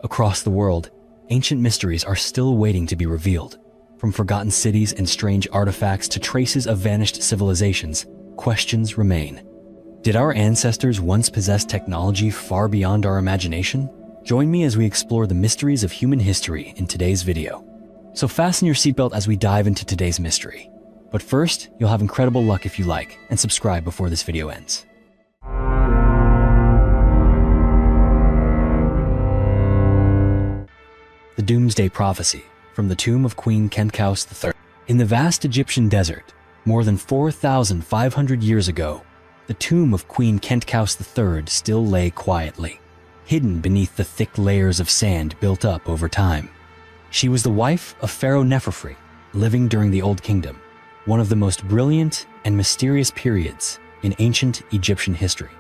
Across the world, ancient mysteries are still waiting to be revealed. From forgotten cities and strange artifacts to traces of vanished civilizations, questions remain. Did our ancestors once possess technology far beyond our imagination? Join me as we explore the mysteries of human history in today's video. So fasten your seatbelt as we dive into today's mystery. But first, you'll have incredible luck if you like and subscribe before this video ends. The Doomsday Prophecy from the tomb of Queen Khentkaus III. In the vast Egyptian desert, more than 4,500 years ago, the tomb of Queen Khentkaus III still lay quietly, hidden beneath the thick layers of sand built up over time. She was the wife of Pharaoh Neferfri, living during the Old Kingdom, one of the most brilliant and mysterious periods in ancient Egyptian history.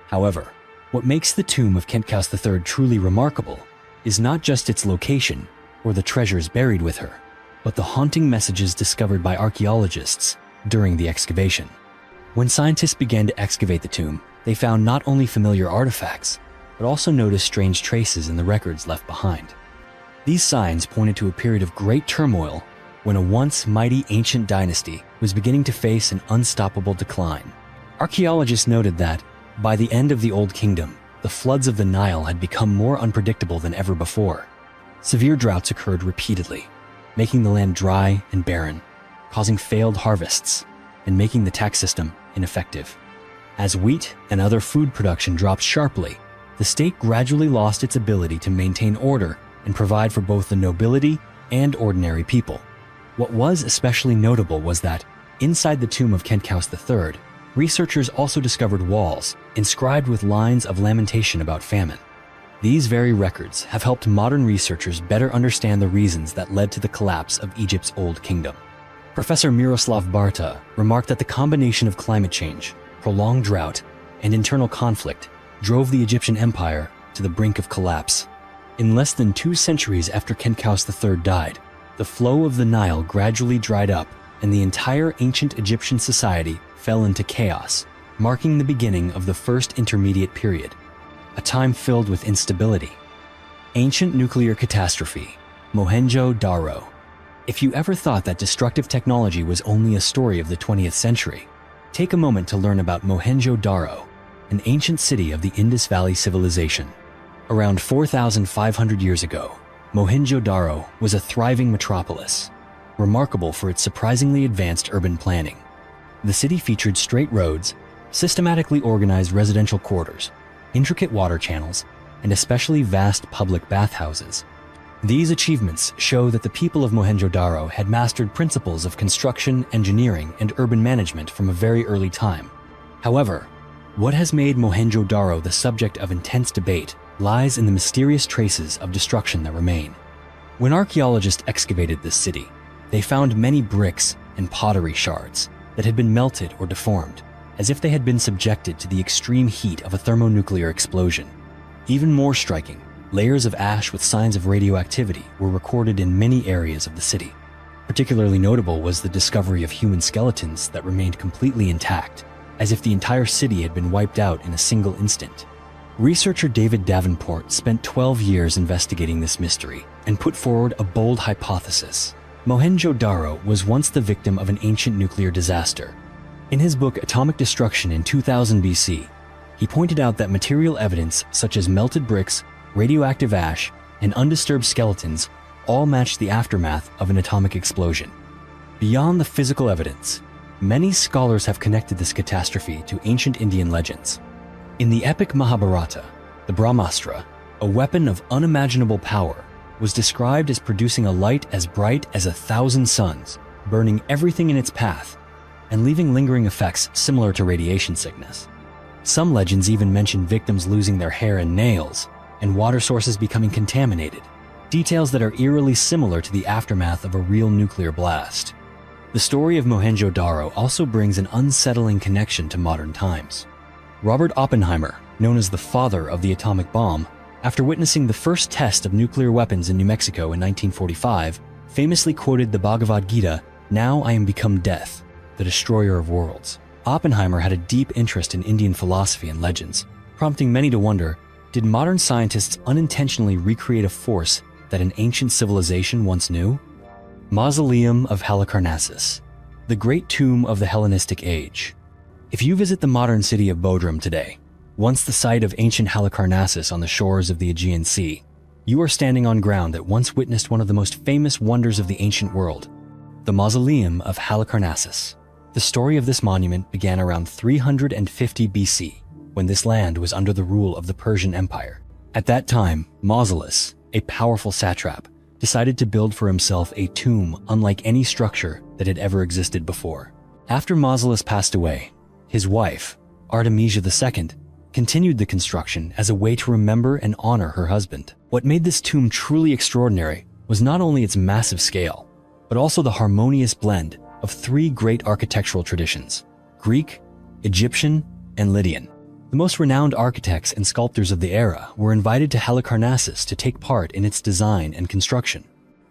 However, what makes the tomb of Khentkaus III truly remarkable is not just its location or the treasures buried with her, but the haunting messages discovered by archaeologists during the excavation. When scientists began to excavate the tomb, they found not only familiar artifacts, but also noticed strange traces in the records left behind. These signs pointed to a period of great turmoil when a once mighty ancient dynasty was beginning to face an unstoppable decline. Archaeologists noted that, by the end of the Old Kingdom, the floods of the Nile had become more unpredictable than ever before. Severe droughts occurred repeatedly, making the land dry and barren, causing failed harvests, and making the tax system ineffective. As wheat and other food production dropped sharply, the state gradually lost its ability to maintain order and provide for both the nobility and ordinary people. What was especially notable was that, inside the tomb of Khentkaus III, researchers also discovered walls inscribed with lines of lamentation about famine. These very records have helped modern researchers better understand the reasons that led to the collapse of Egypt's Old Kingdom. Professor Miroslav Barta remarked that the combination of climate change, prolonged drought, and internal conflict drove the Egyptian empire to the brink of collapse. In less than 2 centuries after Khentkaus III died, the flow of the Nile gradually dried up and the entire ancient Egyptian society fell into chaos, marking the beginning of the First Intermediate Period, a time filled with instability. Ancient nuclear catastrophe, Mohenjo-Daro. If you ever thought that destructive technology was only a story of the 20th century, take a moment to learn about Mohenjo-Daro, an ancient city of the Indus Valley civilization. Around 4,500 years ago, Mohenjo-Daro was a thriving metropolis, remarkable for its surprisingly advanced urban planning. The city featured straight roads, systematically organized residential quarters, intricate water channels, and especially vast public bathhouses. These achievements show that the people of Mohenjo-Daro had mastered principles of construction, engineering, and urban management from a very early time. However, what has made Mohenjo-Daro the subject of intense debate lies in the mysterious traces of destruction that remain. When archaeologists excavated this city, they found many bricks and pottery shards that had been melted or deformed, as if they had been subjected to the extreme heat of a thermonuclear explosion. Even more striking, layers of ash with signs of radioactivity were recorded in many areas of the city. Particularly notable was the discovery of human skeletons that remained completely intact, as if the entire city had been wiped out in a single instant. Researcher David Davenport spent 12 years investigating this mystery and put forward a bold hypothesis. Mohenjo-Daro was once the victim of an ancient nuclear disaster. In his book Atomic Destruction in 2000 BC, he pointed out that material evidence such as melted bricks, radioactive ash, and undisturbed skeletons all matched the aftermath of an atomic explosion. Beyond the physical evidence, many scholars have connected this catastrophe to ancient Indian legends. In the epic Mahabharata, the Brahmastra, a weapon of unimaginable power, was described as producing a light as bright as 1,000 suns, burning everything in its path, and leaving lingering effects similar to radiation sickness. Some legends even mention victims losing their hair and nails, and water sources becoming contaminated, details that are eerily similar to the aftermath of a real nuclear blast. The story of Mohenjo-Daro also brings an unsettling connection to modern times. Robert Oppenheimer, known as the father of the atomic bomb, after witnessing the first test of nuclear weapons in New Mexico in 1945, famously quoted the Bhagavad Gita, "Now I am become death, the destroyer of worlds." Oppenheimer had a deep interest in Indian philosophy and legends, prompting many to wonder, Did modern scientists unintentionally recreate a force that an ancient civilization once knew? Mausoleum of Halicarnassus, the great tomb of the Hellenistic age. If you visit the modern city of Bodrum today, once the site of ancient Halicarnassus on the shores of the Aegean Sea, you are standing on ground that once witnessed one of the most famous wonders of the ancient world, the Mausoleum of Halicarnassus. The story of this monument began around 350 BC, when this land was under the rule of the Persian Empire. At that time, Mausolus, a powerful satrap, decided to build for himself a tomb unlike any structure that had ever existed before. After Mausolus passed away, his wife, Artemisia II, continued the construction as a way to remember and honor her husband. What made this tomb truly extraordinary was not only its massive scale, but also the harmonious blend of three great architectural traditions: Greek, Egyptian, and Lydian. The most renowned architects and sculptors of the era were invited to Halicarnassus to take part in its design and construction.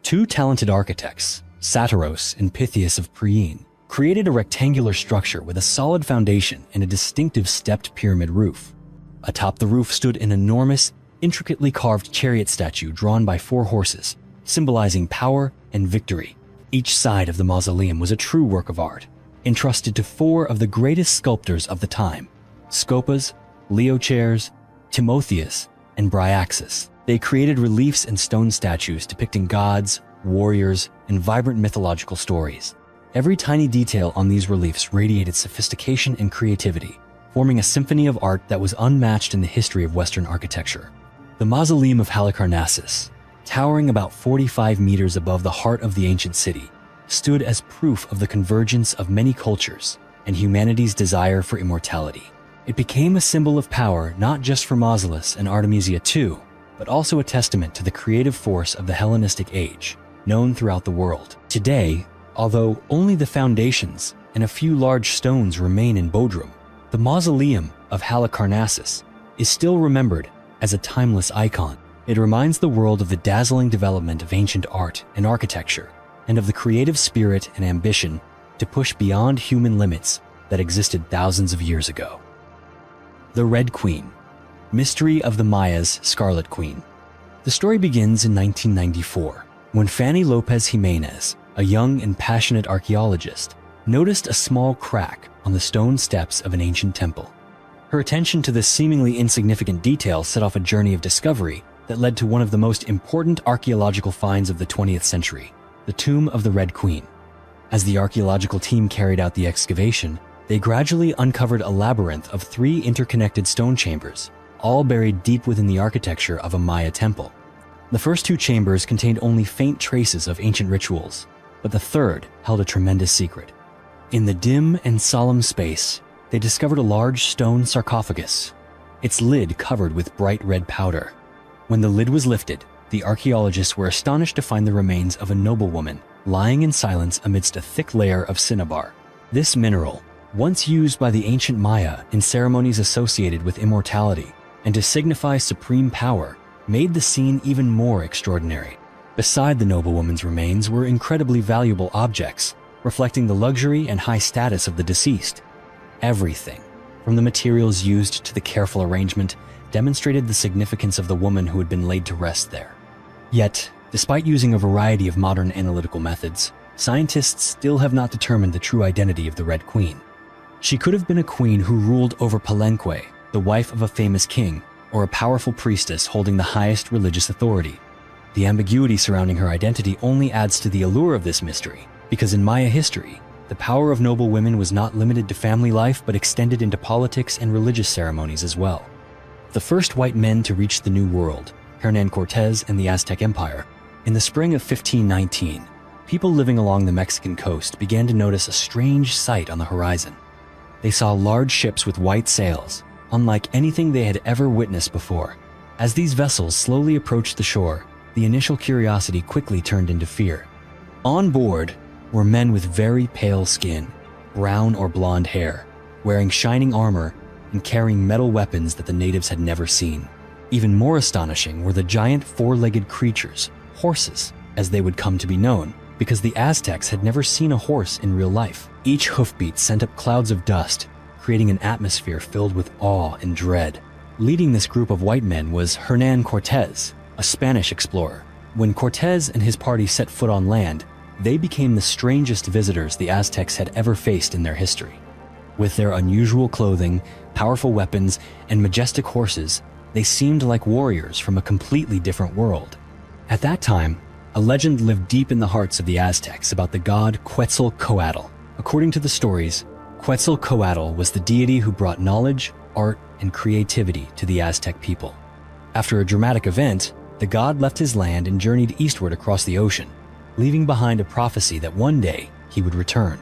Two talented architects, Satyros and Pythias of Priene, created a rectangular structure with a solid foundation and a distinctive stepped pyramid roof. Atop the roof stood an enormous, intricately carved chariot statue drawn by 4 horses, symbolizing power and victory. Each side of the mausoleum was a true work of art, entrusted to 4 of the greatest sculptors of the time: Scopas, Leochares, Timotheus, and Bryaxis. They created reliefs and stone statues depicting gods, warriors, and vibrant mythological stories. Every tiny detail on these reliefs radiated sophistication and creativity, forming a symphony of art that was unmatched in the history of Western architecture. The Mausoleum of Halicarnassus, towering about 45 meters above the heart of the ancient city, stood as proof of the convergence of many cultures and humanity's desire for immortality. It became a symbol of power not just for Mausolus and Artemisia II, but also a testament to the creative force of the Hellenistic age, known throughout the world. Today, although only the foundations and a few large stones remain in Bodrum, the Mausoleum of Halicarnassus is still remembered as a timeless icon. It reminds the world of the dazzling development of ancient art and architecture, and of the creative spirit and ambition to push beyond human limits that existed thousands of years ago. The Red Queen, Mystery of the Mayas' Scarlet Queen. The story begins in 1994, when Fanny Lopez Jimenez, a young and passionate archaeologist, noticed a small crack on the stone steps of an ancient temple. Her attention to this seemingly insignificant detail set off a journey of discovery that led to one of the most important archaeological finds of the 20th century, the Tomb of the Red Queen. As the archaeological team carried out the excavation, they gradually uncovered a labyrinth of 3 interconnected stone chambers, all buried deep within the architecture of a Maya temple. The first 2 chambers contained only faint traces of ancient rituals, but the third held a tremendous secret. In the dim and solemn space, they discovered a large stone sarcophagus, its lid covered with bright red powder. When the lid was lifted, the archaeologists were astonished to find the remains of a noblewoman lying in silence amidst a thick layer of cinnabar. This mineral, once used by the ancient Maya in ceremonies associated with immortality and to signify supreme power, made the scene even more extraordinary. Beside the noblewoman's remains were incredibly valuable objects, reflecting the luxury and high status of the deceased. Everything, from the materials used to the careful arrangement, demonstrated the significance of the woman who had been laid to rest there. Yet, despite using a variety of modern analytical methods, scientists still have not determined the true identity of the Red Queen. She could have been a queen who ruled over Palenque, the wife of a famous king, or a powerful priestess holding the highest religious authority. The ambiguity surrounding her identity only adds to the allure of this mystery, because in Maya history, the power of noble women was not limited to family life but extended into politics and religious ceremonies as well. The first white men to reach the New World, Hernán Cortés and the Aztec Empire, in the spring of 1519, people living along the Mexican coast began to notice a strange sight on the horizon. They saw large ships with white sails, unlike anything they had ever witnessed before. As these vessels slowly approached the shore, the initial curiosity quickly turned into fear. On board were men with very pale skin, brown or blonde hair, wearing shining armor and carrying metal weapons that the natives had never seen. Even more astonishing were the giant 4-legged creatures, horses, as they would come to be known, because the Aztecs had never seen a horse in real life. Each hoofbeat sent up clouds of dust, creating an atmosphere filled with awe and dread. Leading this group of white men was Hernán Cortés, a Spanish explorer. When Cortés and his party set foot on land, they became the strangest visitors the Aztecs had ever faced in their history. With their unusual clothing, powerful weapons, and majestic horses, they seemed like warriors from a completely different world. At that time, a legend lived deep in the hearts of the Aztecs about the god Quetzalcoatl. According to the stories, Quetzalcoatl was the deity who brought knowledge, art, and creativity to the Aztec people. After a dramatic event, the god left his land and journeyed eastward across the ocean, leaving behind a prophecy that one day he would return.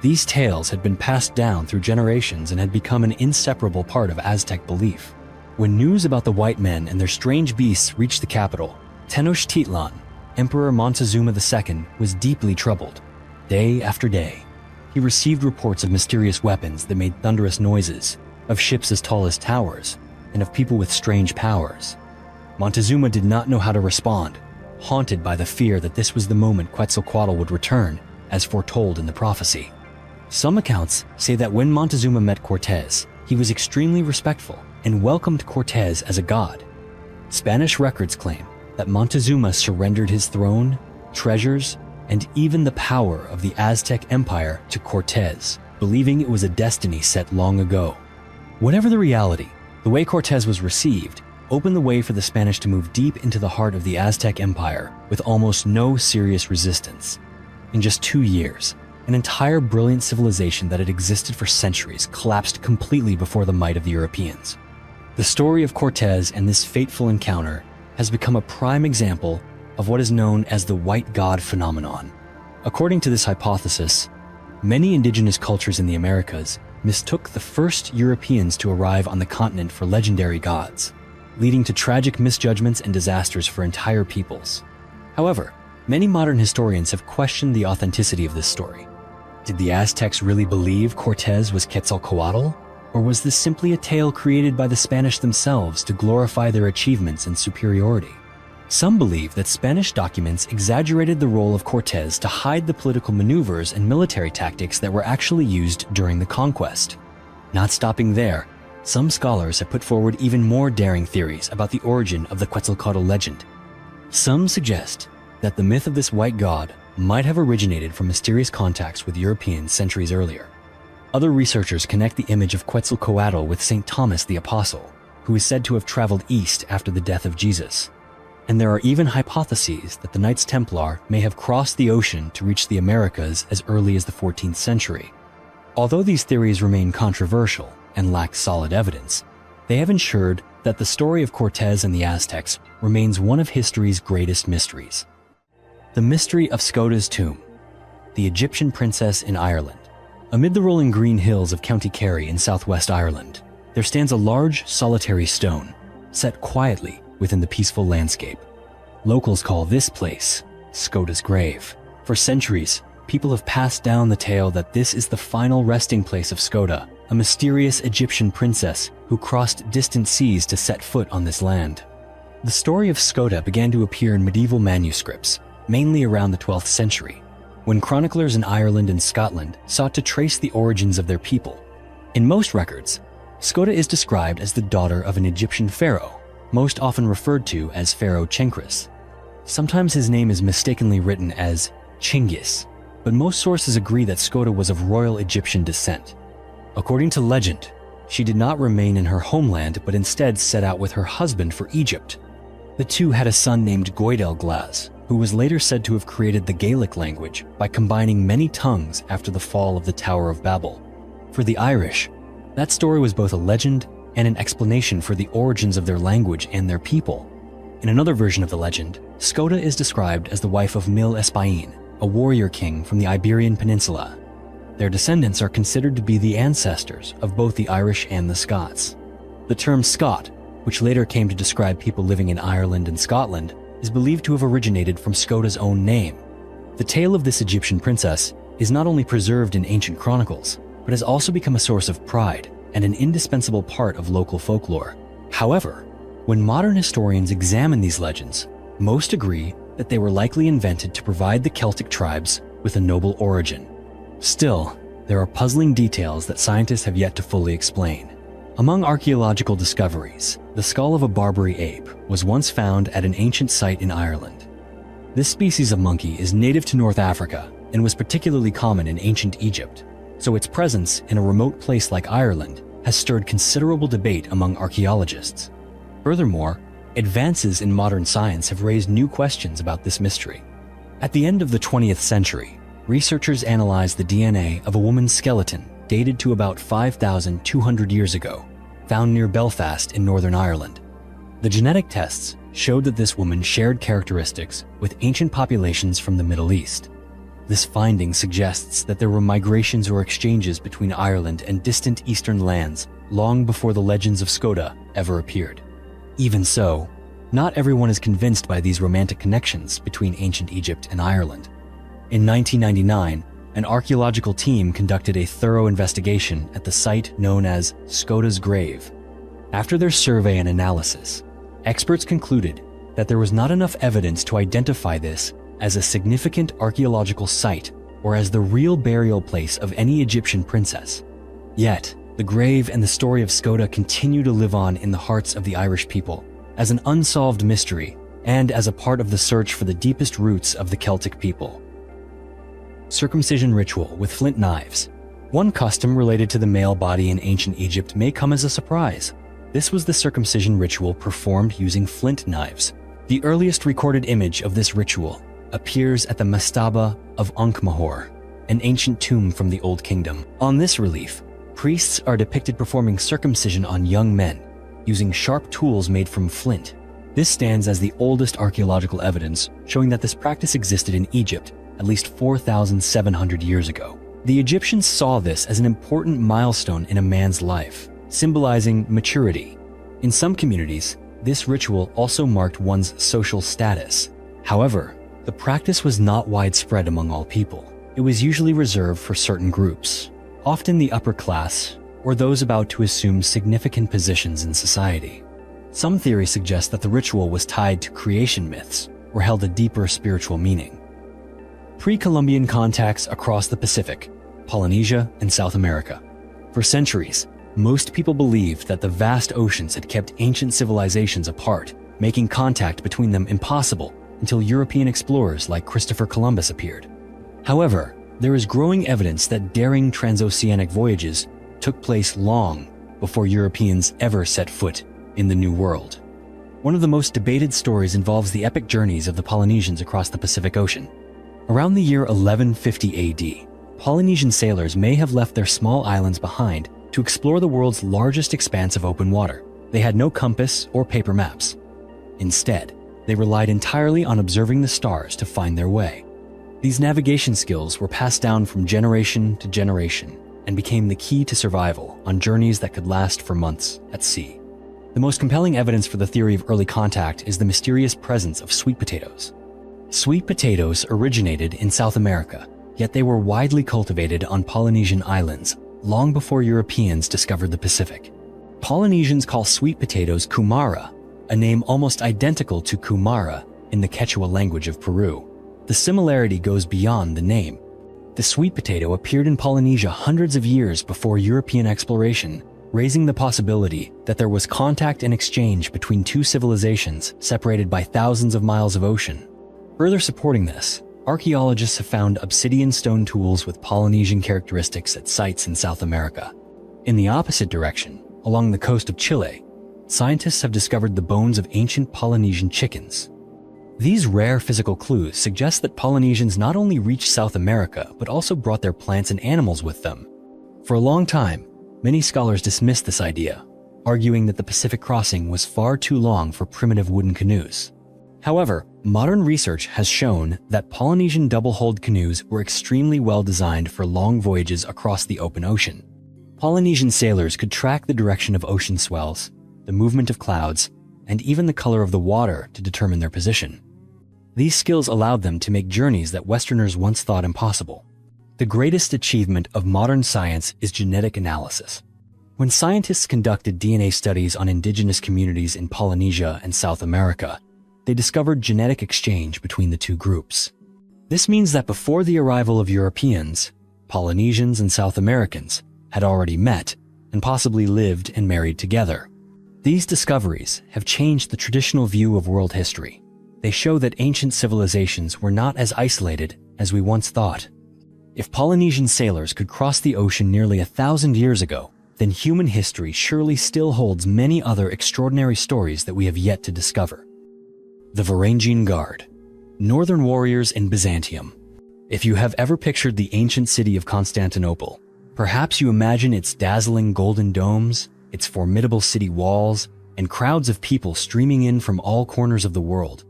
These tales had been passed down through generations and had become an inseparable part of Aztec belief. When news about the white men and their strange beasts reached the capital, Tenochtitlan, Emperor Montezuma II, was deeply troubled. Day after day, he received reports of mysterious weapons that made thunderous noises, of ships as tall as towers, and of people with strange powers. Montezuma did not know how to respond, haunted by the fear that this was the moment Quetzalcoatl would return, as foretold in the prophecy. Some accounts say that when Montezuma met Cortés, he was extremely respectful and welcomed Cortés as a god. Spanish records claim that Montezuma surrendered his throne, treasures, and even the power of the Aztec Empire to Cortés, believing it was a destiny set long ago. Whatever the reality, the way Cortés was received opened the way for the Spanish to move deep into the heart of the Aztec Empire with almost no serious resistance. In just 2 years, an entire brilliant civilization that had existed for centuries collapsed completely before the might of the Europeans. The story of Cortés and this fateful encounter has become a prime example of what is known as the white god phenomenon. According to this hypothesis, many indigenous cultures in the Americas mistook the first Europeans to arrive on the continent for legendary gods, leading to tragic misjudgments and disasters for entire peoples. However, many modern historians have questioned the authenticity of this story. Did the Aztecs really believe Cortés was Quetzalcoatl? Or was this simply a tale created by the Spanish themselves to glorify their achievements and superiority? Some believe that Spanish documents exaggerated the role of Cortés to hide the political maneuvers and military tactics that were actually used during the conquest. Not stopping there, some scholars have put forward even more daring theories about the origin of the Quetzalcoatl legend. Some suggest that the myth of this white god might have originated from mysterious contacts with Europeans centuries earlier. Other researchers connect the image of Quetzalcoatl with St. Thomas the Apostle, who is said to have traveled east after the death of Jesus. And there are even hypotheses that the Knights Templar may have crossed the ocean to reach the Americas as early as the 14th century. Although these theories remain controversial and lack solid evidence, they have ensured that the story of Cortés and the Aztecs remains one of history's greatest mysteries. The mystery of Skoda's tomb, the Egyptian princess in Ireland. Amid the rolling green hills of County Kerry in southwest Ireland, there stands a large, solitary stone, set quietly within the peaceful landscape. Locals call this place Skoda's grave. For centuries, people have passed down the tale that this is the final resting place of Skoda, a mysterious Egyptian princess who crossed distant seas to set foot on this land. The story of Skoda began to appear in medieval manuscripts, mainly around the 12th century, when chroniclers in Ireland and Scotland sought to trace the origins of their people. In most records, Skoda is described as the daughter of an Egyptian pharaoh, most often referred to as Pharaoh Chenkris. Sometimes his name is mistakenly written as Chingis, but most sources agree that Skoda was of royal Egyptian descent. According to legend, she did not remain in her homeland but instead set out with her husband for Egypt. The two had a son named Goidelglas, who was later said to have created the Gaelic language by combining many tongues after the fall of the Tower of Babel. For the Irish, that story was both a legend and an explanation for the origins of their language and their people. In another version of the legend, Skoda is described as the wife of Mil Espain, a warrior king from the Iberian Peninsula. Their descendants are considered to be the ancestors of both the Irish and the Scots. The term Scot, which later came to describe people living in Ireland and Scotland, is believed to have originated from Skoda's own name. The tale of this Egyptian princess is not only preserved in ancient chronicles, but has also become a source of pride and an indispensable part of local folklore. However, when modern historians examine these legends, most agree that they were likely invented to provide the Celtic tribes with a noble origin. Still, there are puzzling details that scientists have yet to fully explain. Among archaeological discoveries, the skull of a Barbary ape was once found at an ancient site in Ireland. This species of monkey is native to North Africa and was particularly common in ancient Egypt, so its presence in a remote place like Ireland has stirred considerable debate among archaeologists. Furthermore, advances in modern science have raised new questions about this mystery. At the end of the 20th century, researchers analyzed the DNA of a woman's skeleton dated to about 5,200 years ago, found near Belfast in Northern Ireland. The genetic tests showed that this woman shared characteristics with ancient populations from the Middle East. This finding suggests that there were migrations or exchanges between Ireland and distant eastern lands long before the legends of Skoda ever appeared. Even so, not everyone is convinced by these romantic connections between ancient Egypt and Ireland. In 1999, an archaeological team conducted a thorough investigation at the site known as Skoda's Grave. After their survey and analysis, experts concluded that there was not enough evidence to identify this as a significant archaeological site or as the real burial place of any Egyptian princess. Yet, the grave and the story of Skoda continue to live on in the hearts of the Irish people as an unsolved mystery and as a part of the search for the deepest roots of the Celtic people. Circumcision ritual with flint knives. One custom related to the male body in ancient Egypt may come as a surprise. This was the circumcision ritual performed using flint knives. The earliest recorded image of this ritual appears at the mastaba of Ankh-Mahor, an ancient tomb from the Old Kingdom. On this relief, priests are depicted performing circumcision on young men using sharp tools made from flint. This stands as the oldest archaeological evidence showing that this practice existed in Egypt at least 4,700 years ago. The Egyptians saw this as an important milestone in a man's life, symbolizing maturity. In some communities, this ritual also marked one's social status. However, the practice was not widespread among all people. It was usually reserved for certain groups, often the upper class or those about to assume significant positions in society. Some theories suggest that the ritual was tied to creation myths or held a deeper spiritual meaning. Pre-Columbian contacts across the Pacific, Polynesia, and South America. For centuries, most people believed that the vast oceans had kept ancient civilizations apart, making contact between them impossible until European explorers like Christopher Columbus appeared. However, there is growing evidence that daring transoceanic voyages took place long before Europeans ever set foot in the New World. One of the most debated stories involves the epic journeys of the Polynesians across the Pacific Ocean. Around the year 1150 AD, Polynesian sailors may have left their small islands behind to explore the world's largest expanse of open water. They had no compass or paper maps. Instead, they relied entirely on observing the stars to find their way. These navigation skills were passed down from generation to generation and became the key to survival on journeys that could last for months at sea. The most compelling evidence for the theory of early contact is the mysterious presence of sweet potatoes. Sweet potatoes originated in South America, yet they were widely cultivated on Polynesian islands long before Europeans discovered the Pacific. Polynesians call sweet potatoes kumara, a name almost identical to kumara in the Quechua language of Peru. The similarity goes beyond the name. The sweet potato appeared in Polynesia hundreds of years before European exploration, raising the possibility that there was contact and exchange between two civilizations separated by thousands of miles of ocean. Further supporting this, archaeologists have found obsidian stone tools with Polynesian characteristics at sites in South America. In the opposite direction, along the coast of Chile, scientists have discovered the bones of ancient Polynesian chickens. These rare physical clues suggest that Polynesians not only reached South America, but also brought their plants and animals with them. For a long time, many scholars dismissed this idea, arguing that the Pacific crossing was far too long for primitive wooden canoes. However, modern research has shown that Polynesian double-hulled canoes were extremely well designed for long voyages across the open ocean. Polynesian sailors could track the direction of ocean swells, the movement of clouds, and even the color of the water to determine their position. These skills allowed them to make journeys that Westerners once thought impossible. The greatest achievement of modern science is genetic analysis. When scientists conducted DNA studies on indigenous communities in Polynesia and South America, they discovered genetic exchange between the two groups. This means that before the arrival of Europeans, Polynesians and South Americans had already met and possibly lived and married together. These discoveries have changed the traditional view of world history. They show that ancient civilizations were not as isolated as we once thought. If Polynesian sailors could cross the ocean nearly 1,000 years ago, then human history surely still holds many other extraordinary stories that we have yet to discover. The Varangian Guard, Northern warriors in Byzantium. If you have ever pictured the ancient city of Constantinople, perhaps you imagine its dazzling golden domes, its formidable city walls, and crowds of people streaming in from all corners of the world.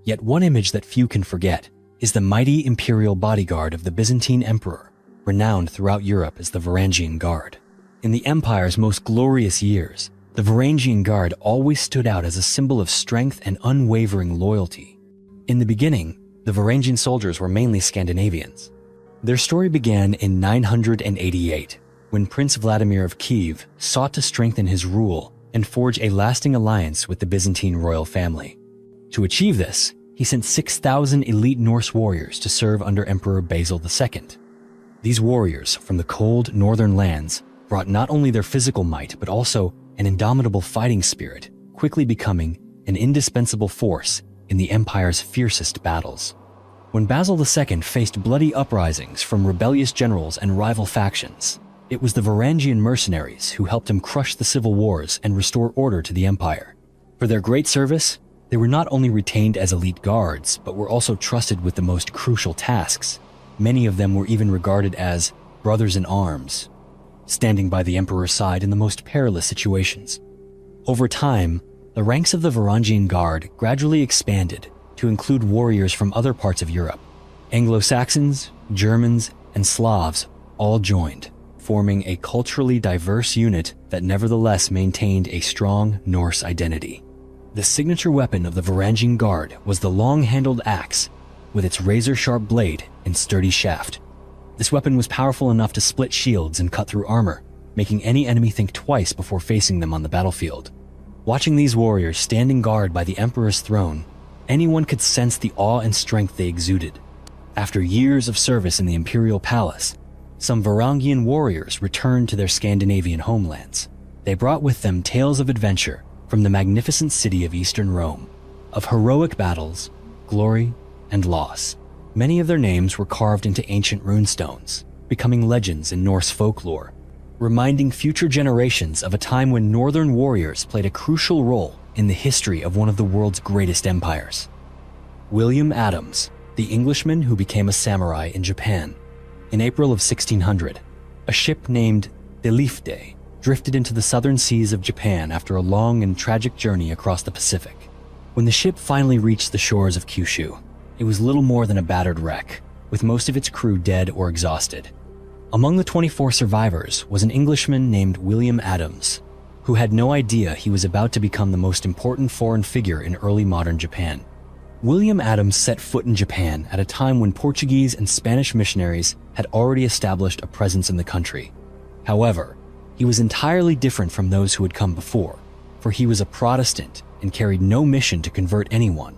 Yet one image that few can forget is the mighty imperial bodyguard of the Byzantine emperor, renowned throughout Europe as the Varangian Guard. In the empire's most glorious years, the Varangian Guard always stood out as a symbol of strength and unwavering loyalty. In the beginning, the Varangian soldiers were mainly Scandinavians. Their story began in 988, when Prince Vladimir of Kiev sought to strengthen his rule and forge a lasting alliance with the Byzantine royal family. To achieve this, he sent 6,000 elite Norse warriors to serve under Emperor Basil II. These warriors from the cold northern lands brought not only their physical might but also an indomitable fighting spirit, quickly becoming an indispensable force in the empire's fiercest battles. When Basil II faced bloody uprisings from rebellious generals and rival factions, it was the Varangian mercenaries who helped him crush the civil wars and restore order to the empire. For their great service, they were not only retained as elite guards, but were also trusted with the most crucial tasks. Many of them were even regarded as brothers in arms, standing by the emperor's side in the most perilous situations. Over time, the ranks of the Varangian Guard gradually expanded to include warriors from other parts of Europe. Anglo-Saxons, Germans, and Slavs all joined, forming a culturally diverse unit that nevertheless maintained a strong Norse identity. The signature weapon of the Varangian Guard was the long-handled axe, with its razor-sharp blade and sturdy shaft. This weapon was powerful enough to split shields and cut through armor, making any enemy think twice before facing them on the battlefield. Watching these warriors standing guard by the emperor's throne, anyone could sense the awe and strength they exuded. After years of service in the imperial palace, some Varangian warriors returned to their Scandinavian homelands. They brought with them tales of adventure from the magnificent city of Eastern Rome, of heroic battles, glory, and loss. Many of their names were carved into ancient runestones, becoming legends in Norse folklore, reminding future generations of a time when northern warriors played a crucial role in the history of one of the world's greatest empires. William Adams, the Englishman who became a samurai in Japan. In April of 1600, a ship named the Leifde drifted into the southern seas of Japan after a long and tragic journey across the Pacific. When the ship finally reached the shores of Kyushu, it was little more than a battered wreck, with most of its crew dead or exhausted. Among the 24 survivors was an Englishman named William Adams, who had no idea he was about to become the most important foreign figure in early modern Japan. William Adams set foot in Japan at a time when Portuguese and Spanish missionaries had already established a presence in the country. However, he was entirely different from those who had come before, for he was a Protestant and carried no mission to convert anyone.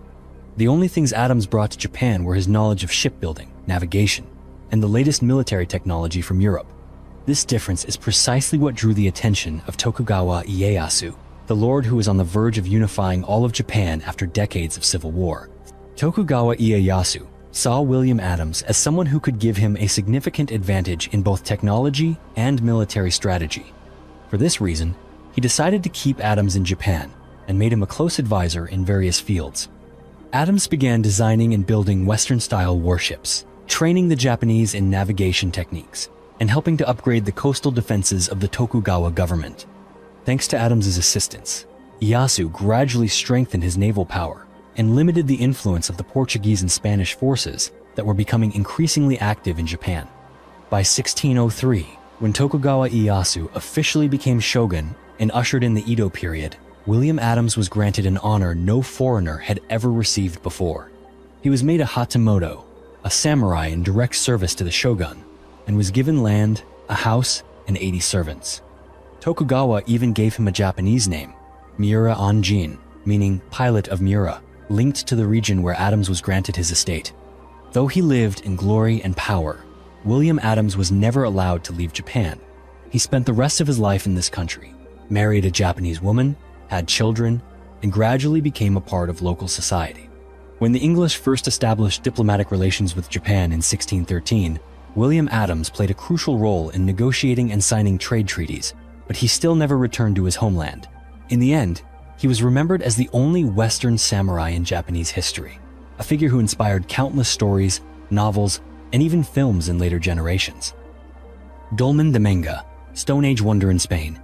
The only things Adams brought to Japan were his knowledge of shipbuilding, navigation, and the latest military technology from Europe. This difference is precisely what drew the attention of Tokugawa Ieyasu, the lord who was on the verge of unifying all of Japan after decades of civil war. Tokugawa Ieyasu saw William Adams as someone who could give him a significant advantage in both technology and military strategy. For this reason, he decided to keep Adams in Japan and made him a close advisor in various fields. Adams began designing and building Western-style warships, training the Japanese in navigation techniques, and helping to upgrade the coastal defenses of the Tokugawa government. Thanks to Adams's assistance, Ieyasu gradually strengthened his naval power and limited the influence of the Portuguese and Spanish forces that were becoming increasingly active in Japan. By 1603, when Tokugawa Ieyasu officially became shogun and ushered in the Edo period, William Adams was granted an honor no foreigner had ever received before. He was made a Hatamoto, a samurai in direct service to the shogun, and was given land, a house, and 80 servants. Tokugawa even gave him a Japanese name, Miura Anjin, meaning pilot of Miura, linked to the region where Adams was granted his estate. Though he lived in glory and power, William Adams was never allowed to leave Japan. He He spent the rest of his life in this country, married a Japanese woman, had children, and gradually became a part of local society. When the English first established diplomatic relations with Japan in 1613, William Adams played a crucial role in negotiating and signing trade treaties, but he still never returned to his homeland. In the end, he was remembered as the only Western samurai in Japanese history, a figure who inspired countless stories, novels, and even films in later generations. Dolmen de Menga, Stone Age wonder in Spain.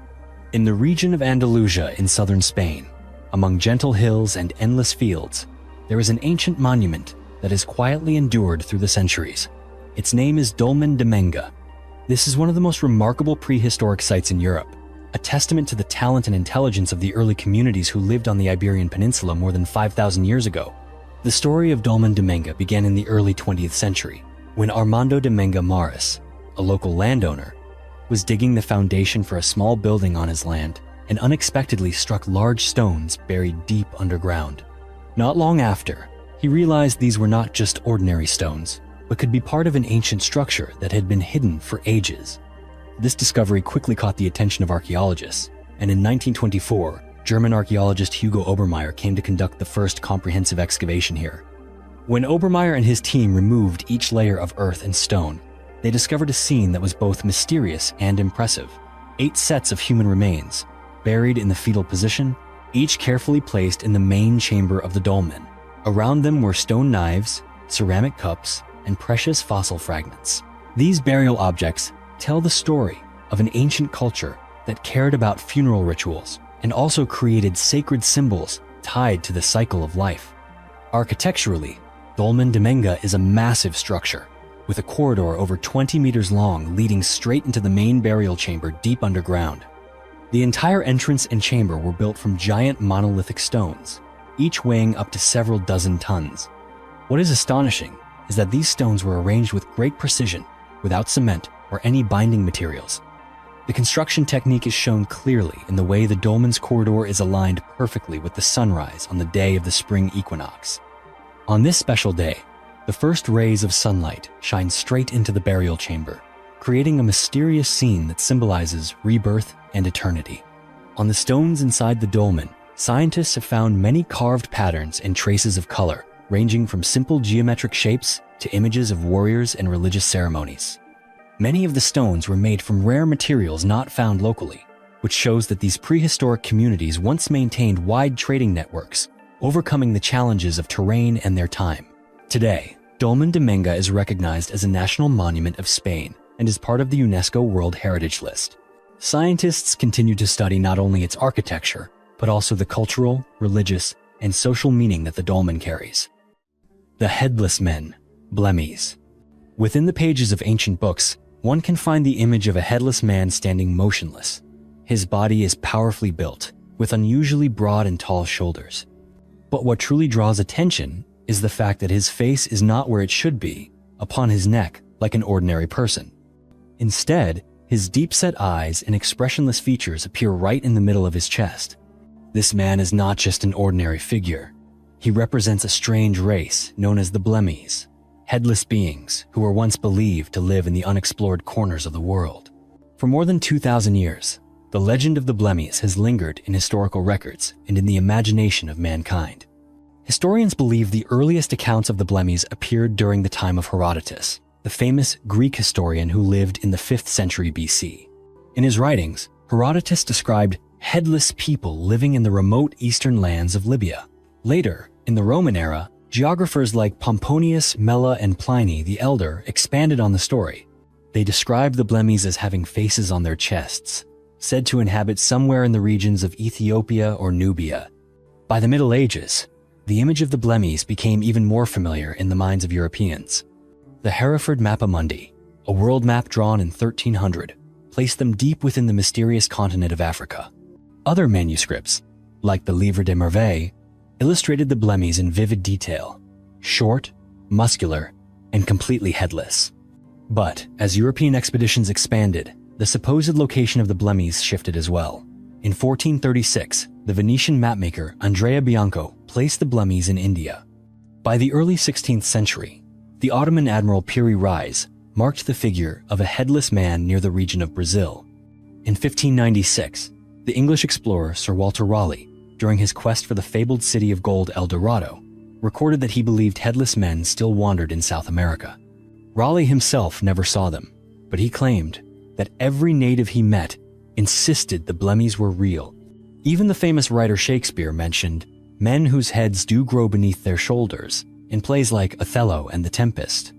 In the region of Andalusia in southern Spain, among gentle hills and endless fields, there is an ancient monument that has quietly endured through the centuries. Its name is Dolmen de Menga. This is one of the most remarkable prehistoric sites in Europe, a testament to the talent and intelligence of the early communities who lived on the Iberian Peninsula more than 5,000 years ago. The story of Dolmen de Menga began in the early 20th century, when Armando de Menga Maris, a local landowner, was digging the foundation for a small building on his land and unexpectedly struck large stones buried deep underground. Not long after, he realized these were not just ordinary stones, but could be part of an ancient structure that had been hidden for ages. This discovery quickly caught the attention of archaeologists, and in 1924, German archaeologist Hugo Obermeier came to conduct the first comprehensive excavation here. When Obermeier and his team removed each layer of earth and stone, they discovered a scene that was both mysterious and impressive. 8 sets of human remains, buried in the fetal position, each carefully placed in the main chamber of the dolmen. Around them were stone knives, ceramic cups, and precious fossil fragments. These burial objects tell the story of an ancient culture that cared about funeral rituals and also created sacred symbols tied to the cycle of life. Architecturally, Dolmen de Menga is a massive structure, with a corridor over 20 meters long leading straight into the main burial chamber deep underground. The entire entrance and chamber were built from giant monolithic stones, each weighing up to several dozen tons. What is astonishing is that these stones were arranged with great precision, without cement or any binding materials. The construction technique is shown clearly in the way the dolmen's corridor is aligned perfectly with the sunrise on the day of the spring equinox. On this special day, the first rays of sunlight shine straight into the burial chamber, creating a mysterious scene that symbolizes rebirth and eternity. On the stones inside the dolmen, scientists have found many carved patterns and traces of color, ranging from simple geometric shapes to images of warriors and religious ceremonies. Many of the stones were made from rare materials not found locally, which shows that these prehistoric communities once maintained wide trading networks, overcoming the challenges of terrain and their time. Today, Dolmen de Menga is recognized as a national monument of Spain and is part of the UNESCO World Heritage List. Scientists continue to study not only its architecture, but also the cultural, religious, and social meaning that the dolmen carries. The Headless Men, Blemmies. Within the pages of ancient books, one can find the image of a headless man standing motionless. His body is powerfully built, with unusually broad and tall shoulders. But what truly draws attention is the fact that his face is not where it should be, upon his neck, like an ordinary person. Instead, his deep-set eyes and expressionless features appear right in the middle of his chest. This man is not just an ordinary figure. He represents a strange race known as the Blemmies, headless beings who were once believed to live in the unexplored corners of the world. For more than 2,000 years, the legend of the Blemmies has lingered in historical records and in the imagination of mankind. Historians believe the earliest accounts of the Blemmies appeared during the time of Herodotus, the famous Greek historian who lived in the 5th century BC. In his writings, Herodotus described headless people living in the remote eastern lands of Libya. Later, in the Roman era, geographers like Pomponius, Mela, and Pliny the Elder expanded on the story. They described the Blemmies as having faces on their chests, said to inhabit somewhere in the regions of Ethiopia or Nubia. By the Middle Ages, the image of the Blemmies became even more familiar in the minds of Europeans. The Hereford Mappamundi, a world map drawn in 1300, placed them deep within the mysterious continent of Africa. Other manuscripts, like the Livre des Merveilles, illustrated the Blemmies in vivid detail, short, muscular, and completely headless. But as European expeditions expanded, the supposed location of the Blemmies shifted as well. In 1436, the Venetian mapmaker Andrea Bianco placed the Blemmies in India. By the early 16th century, the Ottoman admiral Piri Reis marked the figure of a headless man near the region of Brazil. In 1596, the English explorer Sir Walter Raleigh, during his quest for the fabled city of gold El Dorado, recorded that he believed headless men still wandered in South America. Raleigh himself never saw them, but he claimed that every native he met insisted the Blemmies were real. Even the famous writer Shakespeare mentioned men whose heads do grow beneath their shoulders in plays like Othello and The Tempest.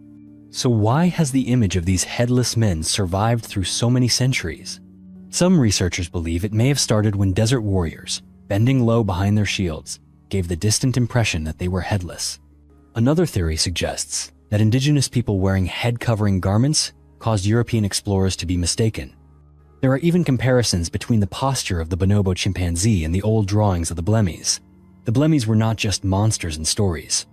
So why has the image of these headless men survived through so many centuries? Some researchers believe it may have started when desert warriors, bending low behind their shields, gave the distant impression that they were headless. Another theory suggests that indigenous people wearing head-covering garments caused European explorers to be mistaken. There are even comparisons between the posture of the bonobo chimpanzee and the old drawings of the Blemmies. The Blemmies were not just monsters in stories.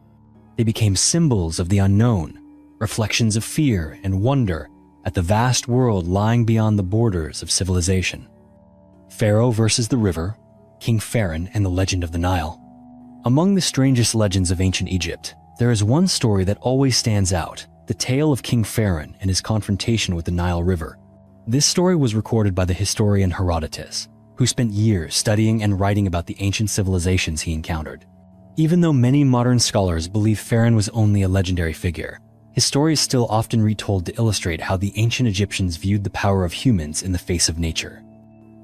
They became symbols of the unknown, reflections of fear and wonder at the vast world lying beyond the borders of civilization. Pharaoh versus the river, King Pharaoh and the legend of the Nile. Among the strangest legends of ancient Egypt, there is one story that always stands out, the tale of King Pharaoh and his confrontation with the Nile River. This story was recorded by the historian Herodotus, who spent years studying and writing about the ancient civilizations he encountered. Even though many modern scholars believe Pharaoh was only a legendary figure, his story is still often retold to illustrate how the ancient Egyptians viewed the power of humans in the face of nature.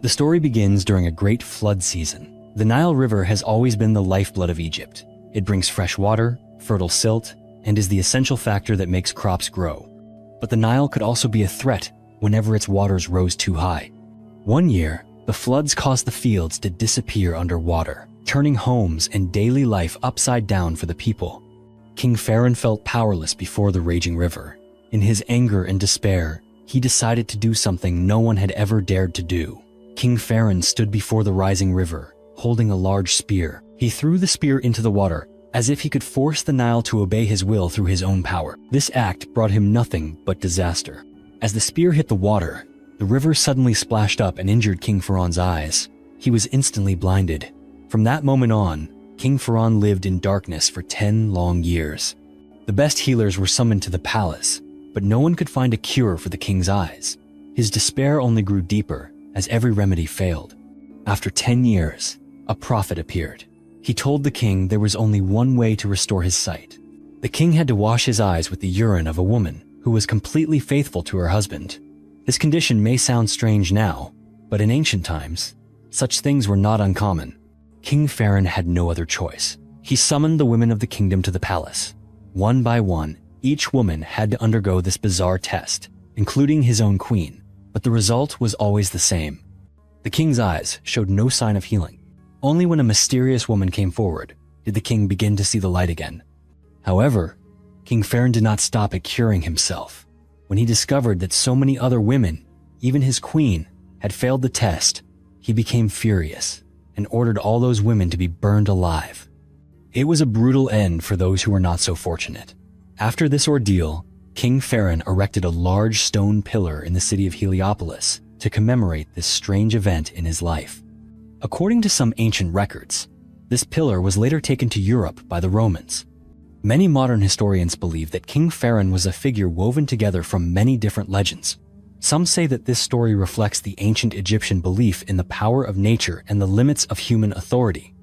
The story begins during a great flood season. The Nile River has always been the lifeblood of Egypt. It brings fresh water, fertile silt, and is the essential factor that makes crops grow. But the Nile could also be a threat whenever its waters rose too high. One year, the floods caused the fields to disappear underwater, turning homes and daily life upside down for the people. King Pharaoh felt powerless before the raging river. In his anger and despair, he decided to do something no one had ever dared to do. King Pharaoh stood before the rising river, holding a large spear. He threw the spear into the water, as if he could force the Nile to obey his will through his own power. This act brought him nothing but disaster. As the spear hit the water, the river suddenly splashed up and injured King Pharaoh's eyes. He was instantly blinded. From that moment on, King Pharaoh lived in darkness for 10 long years. The best healers were summoned to the palace, but no one could find a cure for the king's eyes. His despair only grew deeper as every remedy failed. After 10 years, a prophet appeared. He told the king there was only one way to restore his sight. The king had to wash his eyes with the urine of a woman who was completely faithful to her husband. This condition may sound strange now, but in ancient times, such things were not uncommon. King Pharaoh had no other choice. He summoned the women of the kingdom to the palace. One by one, each woman had to undergo this bizarre test, including his own queen, but the result was always the same. The king's eyes showed no sign of healing. Only when a mysterious woman came forward did the king begin to see the light again. However, King Pharaoh did not stop at curing himself. When he discovered that so many other women, even his queen, had failed the test, he became furious and ordered all those women to be burned alive. It was a brutal end for those who were not so fortunate. After this ordeal, King Pharaoh erected a large stone pillar in the city of Heliopolis to commemorate this strange event in his life. According to some ancient records, this pillar was later taken to Europe by the Romans. Many modern historians believe that King Pharaoh was a figure woven together from many different legends. Some say that this story reflects the ancient Egyptian belief in the power of nature and the limits of human authority.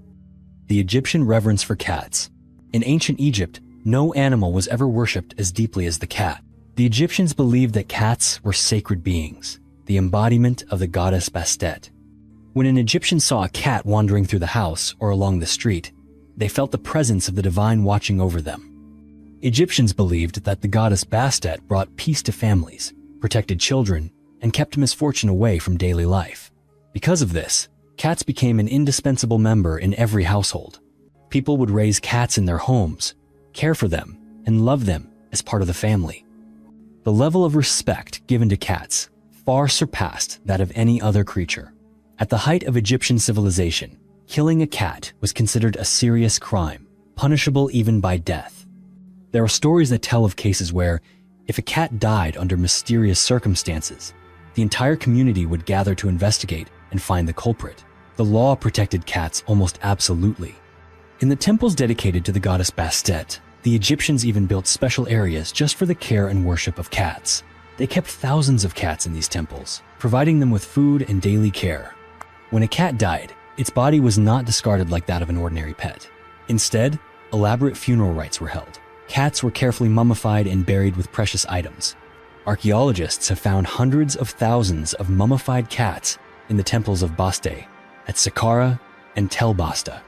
The Egyptian reverence for cats. In ancient Egypt, no animal was ever worshipped as deeply as the cat. The Egyptians believed that cats were sacred beings, the embodiment of the goddess Bastet. When an Egyptian saw a cat wandering through the house or along the street, they felt the presence of the divine watching over them. Egyptians believed that the goddess Bastet brought peace to families, protected children, and kept misfortune away from daily life. Because of this, cats became an indispensable member in every household. People would raise cats in their homes, care for them, and love them as part of the family. The level of respect given to cats far surpassed that of any other creature. At the height of Egyptian civilization, killing a cat was considered a serious crime, punishable even by death. There are stories that tell of cases where, if a cat died under mysterious circumstances, the entire community would gather to investigate and find the culprit. The law protected cats almost absolutely. In the temples dedicated to the goddess Bastet, the Egyptians even built special areas just for the care and worship of cats. They kept thousands of cats in these temples, providing them with food and daily care. When a cat died, its body was not discarded like that of an ordinary pet. Instead, elaborate funeral rites were held. Cats were carefully mummified and buried with precious items. Archaeologists have found hundreds of thousands of mummified cats in the temples of Baste, at Saqqara, and Tel Basta.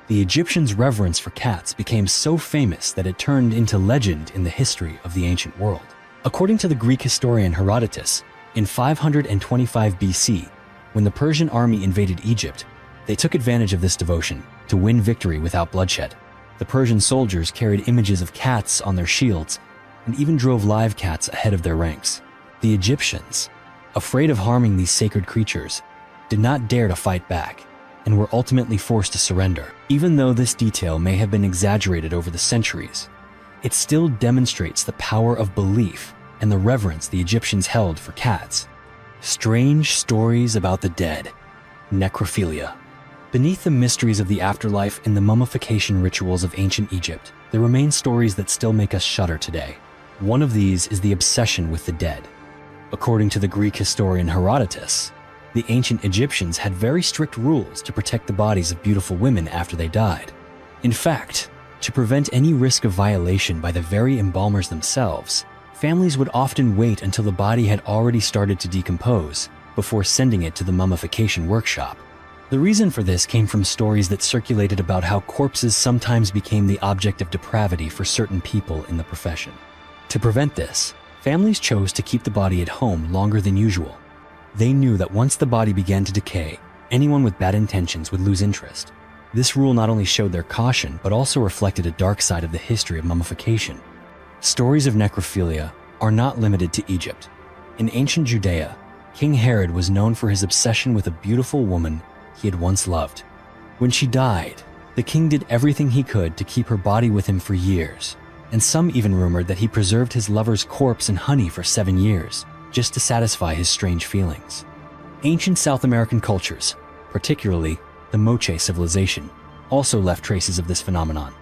The Egyptians' reverence for cats became so famous that it turned into legend in the history of the ancient world. According to the Greek historian Herodotus, in 525 BC, when the Persian army invaded Egypt, they took advantage of this devotion to win victory without bloodshed. The Persian soldiers carried images of cats on their shields and even drove live cats ahead of their ranks. The Egyptians, afraid of harming these sacred creatures, did not dare to fight back and were ultimately forced to surrender. Even though this detail may have been exaggerated over the centuries, it still demonstrates the power of belief and the reverence the Egyptians held for cats. Strange stories about the dead. Necrophilia. Beneath the mysteries of the afterlife and the mummification rituals of ancient Egypt, there remain stories that still make us shudder today. One of these is the obsession with the dead. According to the Greek historian Herodotus, the ancient Egyptians had very strict rules to protect the bodies of beautiful women after they died. In fact, to prevent any risk of violation by the very embalmers themselves, families would often wait until the body had already started to decompose before sending it to the mummification workshop. The reason for this came from stories that circulated about how corpses sometimes became the object of depravity for certain people in the profession. To prevent this, families chose to keep the body at home longer than usual. They knew that once the body began to decay, anyone with bad intentions would lose interest. This rule not only showed their caution, but also reflected a dark side of the history of mummification. Stories of necrophilia are not limited to Egypt. In ancient Judea, King Herod was known for his obsession with a beautiful woman he had once loved. When she died, the king did everything he could to keep her body with him for years, and some even rumored that he preserved his lover's corpse in honey for 7 years, just to satisfy his strange feelings. Ancient South American cultures, particularly the Moche civilization, also left traces of this phenomenon.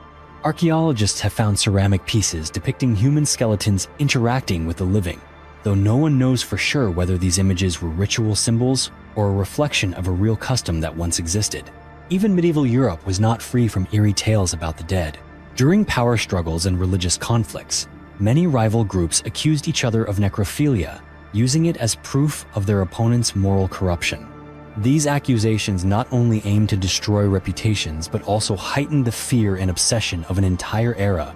Archaeologists have found ceramic pieces depicting human skeletons interacting with the living, though no one knows for sure whether these images were ritual symbols or a reflection of a real custom that once existed. Even medieval Europe was not free from eerie tales about the dead. During power struggles and religious conflicts, many rival groups accused each other of necrophilia, using it as proof of their opponent's moral corruption. These accusations not only aimed to destroy reputations, but also heightened the fear and obsession of an entire era.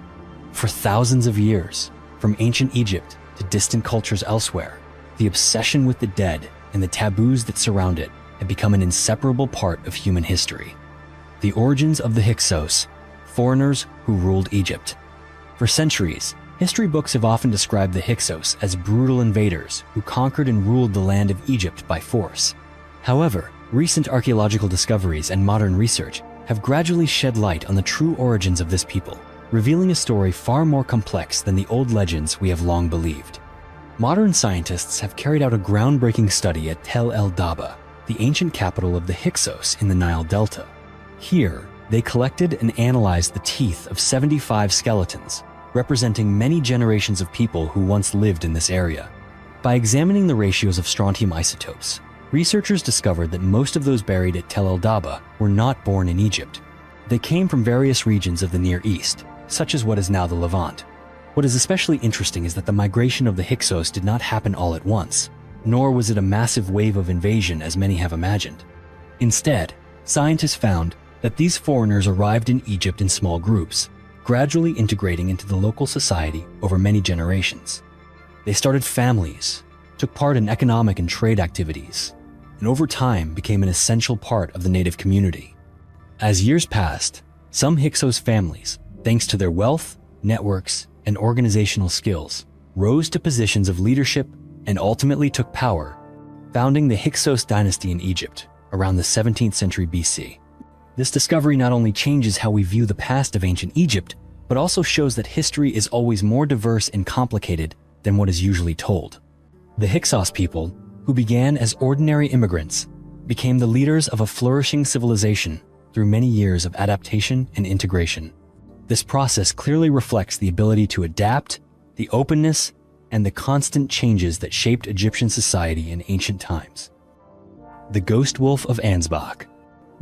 For thousands of years, from ancient Egypt to distant cultures elsewhere, the obsession with the dead and the taboos that surround it had become an inseparable part of human history. The origins of the Hyksos, foreigners who ruled Egypt. For centuries, history books have often described the Hyksos as brutal invaders who conquered and ruled the land of Egypt by force. However, recent archaeological discoveries and modern research have gradually shed light on the true origins of this people, revealing a story far more complex than the old legends we have long believed. Modern scientists have carried out a groundbreaking study at Tel El Daba, the ancient capital of the Hyksos in the Nile Delta. Here, they collected and analyzed the teeth of 75 skeletons, representing many generations of people who once lived in this area. By examining the ratios of strontium isotopes, researchers discovered that most of those buried at Tel El Daba were not born in Egypt. They came from various regions of the Near East, such as what is now the Levant. What is especially interesting is that the migration of the Hyksos did not happen all at once, nor was it a massive wave of invasion as many have imagined. Instead, scientists found that these foreigners arrived in Egypt in small groups, gradually integrating into the local society over many generations. They started families, took part in economic and trade activities, and over time became an essential part of the native community. As years passed, some Hyksos families, thanks to their wealth, networks, and organizational skills, rose to positions of leadership and ultimately took power, founding the Hyksos dynasty in Egypt around the 17th century BC. This discovery not only changes how we view the past of ancient Egypt, but also shows that history is always more diverse and complicated than what is usually told. The Hyksos people, who began as ordinary immigrants, became the leaders of a flourishing civilization through many years of adaptation and integration. This process clearly reflects the ability to adapt, the openness, and the constant changes that shaped Egyptian society in ancient times. The Ghost Wolf of Ansbach.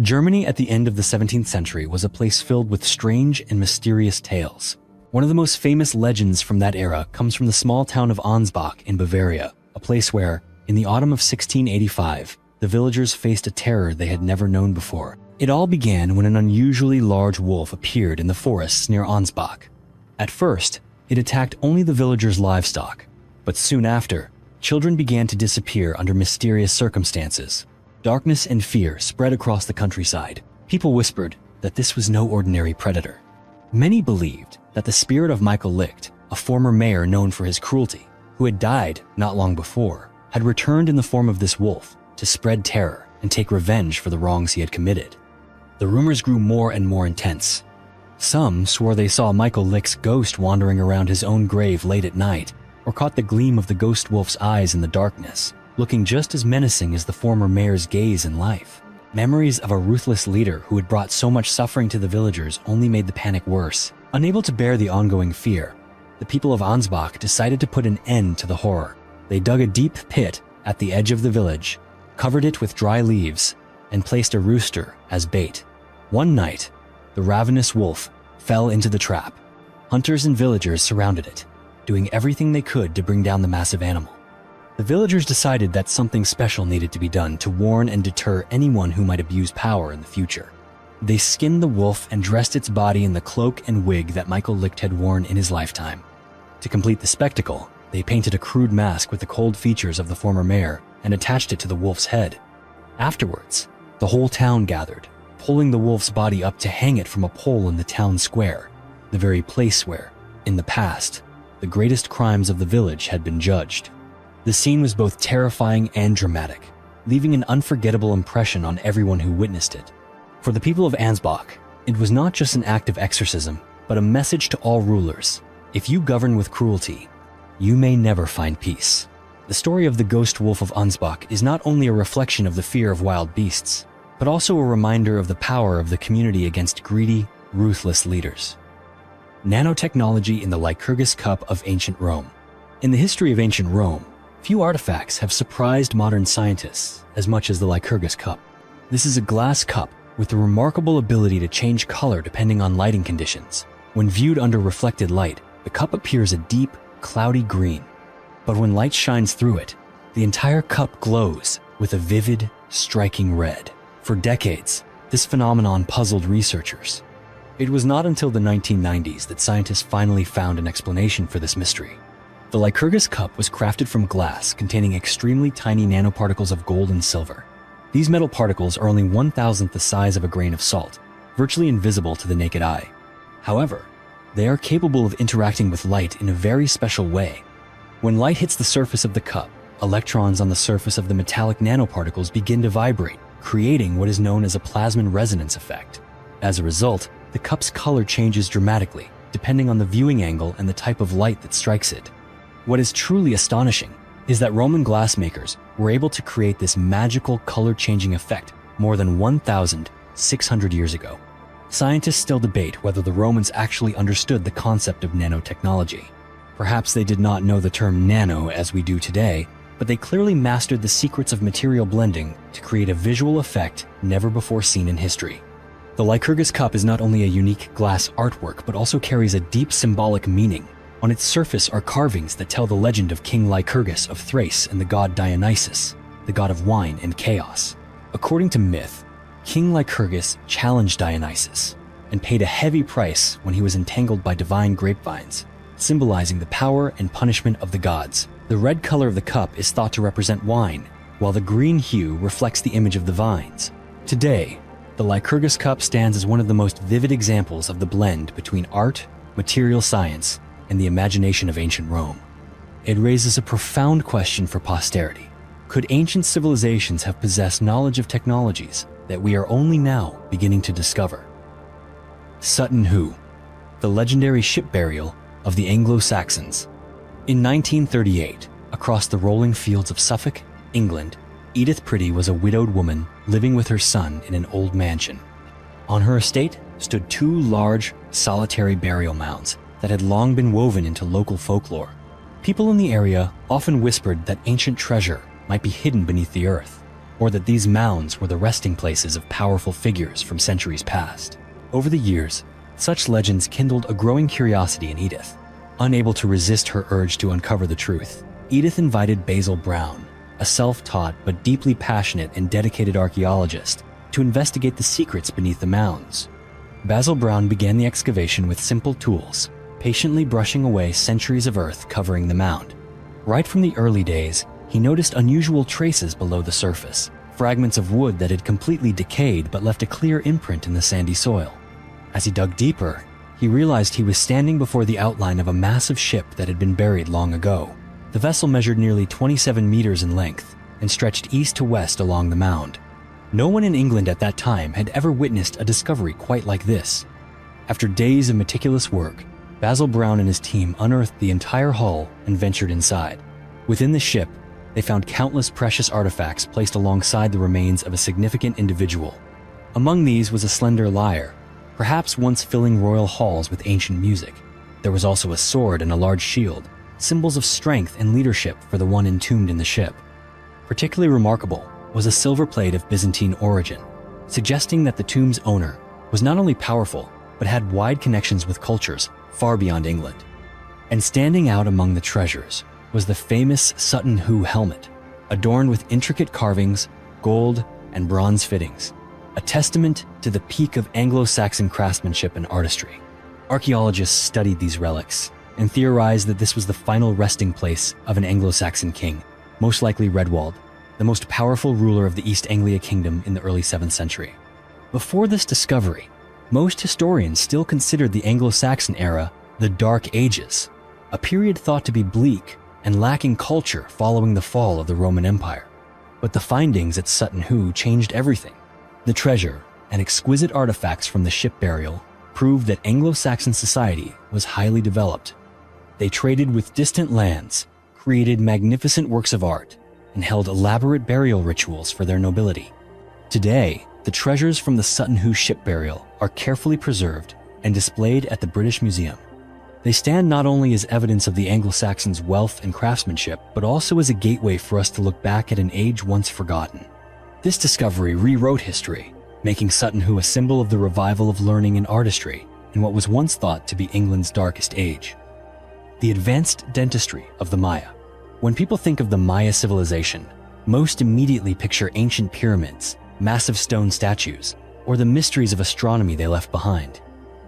Germany at the end of the 17th century was a place filled with strange and mysterious tales. One of the most famous legends from that era comes from the small town of Ansbach in Bavaria, a place where, in the autumn of 1685, the villagers faced a terror they had never known before. It all began when an unusually large wolf appeared in the forests near Ansbach. At first, it attacked only the villagers' livestock, but soon after, children began to disappear under mysterious circumstances. Darkness and fear spread across the countryside. People whispered that this was no ordinary predator. Many believed that the spirit of Michael Licht, a former mayor known for his cruelty, who had died not long before, had returned in the form of this wolf to spread terror and take revenge for the wrongs he had committed. The rumors grew more and more intense. Some swore they saw Michael Licht's ghost wandering around his own grave late at night, or caught the gleam of the ghost wolf's eyes in the darkness, looking just as menacing as the former mayor's gaze in life. Memories of a ruthless leader who had brought so much suffering to the villagers only made the panic worse. Unable to bear the ongoing fear, the people of Ansbach decided to put an end to the horror. They dug a deep pit at the edge of the village, covered it with dry leaves, and placed a rooster as bait. One night, the ravenous wolf fell into the trap. Hunters and villagers surrounded it, doing everything they could to bring down the massive animal. The villagers decided that something special needed to be done to warn and deter anyone who might abuse power in the future. They skinned the wolf and dressed its body in the cloak and wig that Michael Licht had worn in his lifetime. To complete the spectacle, they painted a crude mask with the cold features of the former mayor and attached it to the wolf's head. Afterwards, the whole town gathered, pulling the wolf's body up to hang it from a pole in the town square, the very place where, in the past, the greatest crimes of the village had been judged. The scene was both terrifying and dramatic, leaving an unforgettable impression on everyone who witnessed it. For the people of Ansbach, it was not just an act of exorcism, but a message to all rulers. If you govern with cruelty, you may never find peace. The story of the Ghost Wolf of Ansbach is not only a reflection of the fear of wild beasts, but also a reminder of the power of the community against greedy, ruthless leaders. Nanotechnology in the Lycurgus Cup of ancient Rome. In the history of ancient Rome, few artifacts have surprised modern scientists as much as the Lycurgus Cup. This is a glass cup with the remarkable ability to change color depending on lighting conditions. When viewed under reflected light, the cup appears a deep, cloudy green. But when light shines through it, the entire cup glows with a vivid, striking red. For decades, this phenomenon puzzled researchers. It was not until the 1990s that scientists finally found an explanation for this mystery. The Lycurgus cup was crafted from glass containing extremely tiny nanoparticles of gold and silver. These metal particles are only 1,000th the size of a grain of salt, virtually invisible to the naked eye. However, they are capable of interacting with light in a very special way. When light hits the surface of the cup, electrons on the surface of the metallic nanoparticles begin to vibrate, creating what is known as a plasmon resonance effect. As a result, the cup's color changes dramatically, depending on the viewing angle and the type of light that strikes it. What is truly astonishing is that Roman glassmakers were able to create this magical color-changing effect more than 1,600 years ago. Scientists still debate whether the Romans actually understood the concept of nanotechnology. Perhaps they did not know the term nano as we do today, but they clearly mastered the secrets of material blending to create a visual effect never before seen in history. The Lycurgus cup is not only a unique glass artwork, but also carries a deep symbolic meaning. On its surface are carvings that tell the legend of King Lycurgus of Thrace and the god Dionysus, the god of wine and chaos. According to myth, King Lycurgus challenged Dionysus and paid a heavy price when he was entangled by divine grapevines, symbolizing the power and punishment of the gods. The red color of the cup is thought to represent wine, while the green hue reflects the image of the vines. Today, the Lycurgus cup stands as one of the most vivid examples of the blend between art, material science, and the imagination of ancient Rome. It raises a profound question for posterity. Could ancient civilizations have possessed knowledge of technologies that we are only now beginning to discover? Sutton Hoo, the legendary ship burial of the Anglo-Saxons. In 1938, across the rolling fields of Suffolk, England, Edith Pretty was a widowed woman living with her son in an old mansion. On her estate stood two large, solitary burial mounds that had long been woven into local folklore. People in the area often whispered that ancient treasure might be hidden beneath the earth, or that these mounds were the resting places of powerful figures from centuries past. Over the years, such legends kindled a growing curiosity in Edith. Unable to resist her urge to uncover the truth, Edith invited Basil Brown, a self-taught but deeply passionate and dedicated archaeologist, to investigate the secrets beneath the mounds. Basil Brown began the excavation with simple tools, patiently brushing away centuries of earth covering the mound. Right from the early days, he noticed unusual traces below the surface, fragments of wood that had completely decayed but left a clear imprint in the sandy soil. As he dug deeper, he realized he was standing before the outline of a massive ship that had been buried long ago. The vessel measured nearly 27 meters in length and stretched east to west along the mound. No one in England at that time had ever witnessed a discovery quite like this. After days of meticulous work, Basil Brown and his team unearthed the entire hull and ventured inside. Within the ship, they found countless precious artifacts placed alongside the remains of a significant individual. Among these was a slender lyre, perhaps once filling royal halls with ancient music. There was also a sword and a large shield, symbols of strength and leadership for the one entombed in the ship. Particularly remarkable was a silver plate of Byzantine origin, suggesting that the tomb's owner was not only powerful, but had wide connections with cultures far beyond England. And standing out among the treasures was the famous Sutton Hoo helmet, adorned with intricate carvings, gold, and bronze fittings, a testament to the peak of Anglo-Saxon craftsmanship and artistry. Archaeologists studied these relics and theorized that this was the final resting place of an Anglo-Saxon king, most likely Redwald, the most powerful ruler of the East Anglia Kingdom in the early 7th century. Before this discovery, most historians still considered the Anglo-Saxon era the Dark Ages, a period thought to be bleak and lacking culture following the fall of the Roman Empire. But the findings at Sutton Hoo changed everything. The treasure and exquisite artifacts from the ship burial proved that Anglo-Saxon society was highly developed. They traded with distant lands, created magnificent works of art, and held elaborate burial rituals for their nobility. Today, the treasures from the Sutton Hoo ship burial are carefully preserved and displayed at the British Museum. They stand not only as evidence of the Anglo-Saxons' wealth and craftsmanship, but also as a gateway for us to look back at an age once forgotten. This discovery rewrote history, making Sutton Hoo a symbol of the revival of learning and artistry in what was once thought to be England's darkest age. The advanced dentistry of the Maya. When people think of the Maya civilization, most immediately picture ancient pyramids, massive stone statues, or the mysteries of astronomy they left behind.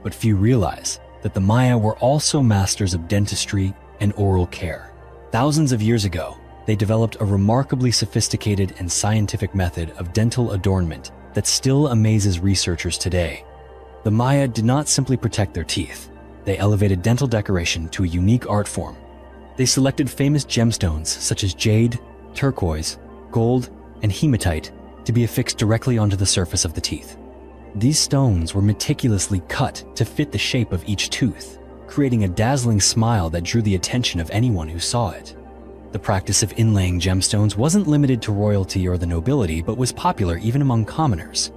But few realize that the Maya were also masters of dentistry and oral care. Thousands of years ago, they developed a remarkably sophisticated and scientific method of dental adornment that still amazes researchers today. The Maya did not simply protect their teeth. They elevated dental decoration to a unique art form. They selected famous gemstones such as jade, turquoise, gold, and hematite to be affixed directly onto the surface of the teeth. These stones were meticulously cut to fit the shape of each tooth, creating a dazzling smile that drew the attention of anyone who saw it. The practice of inlaying gemstones wasn't limited to royalty or the nobility, but was popular even among commoners.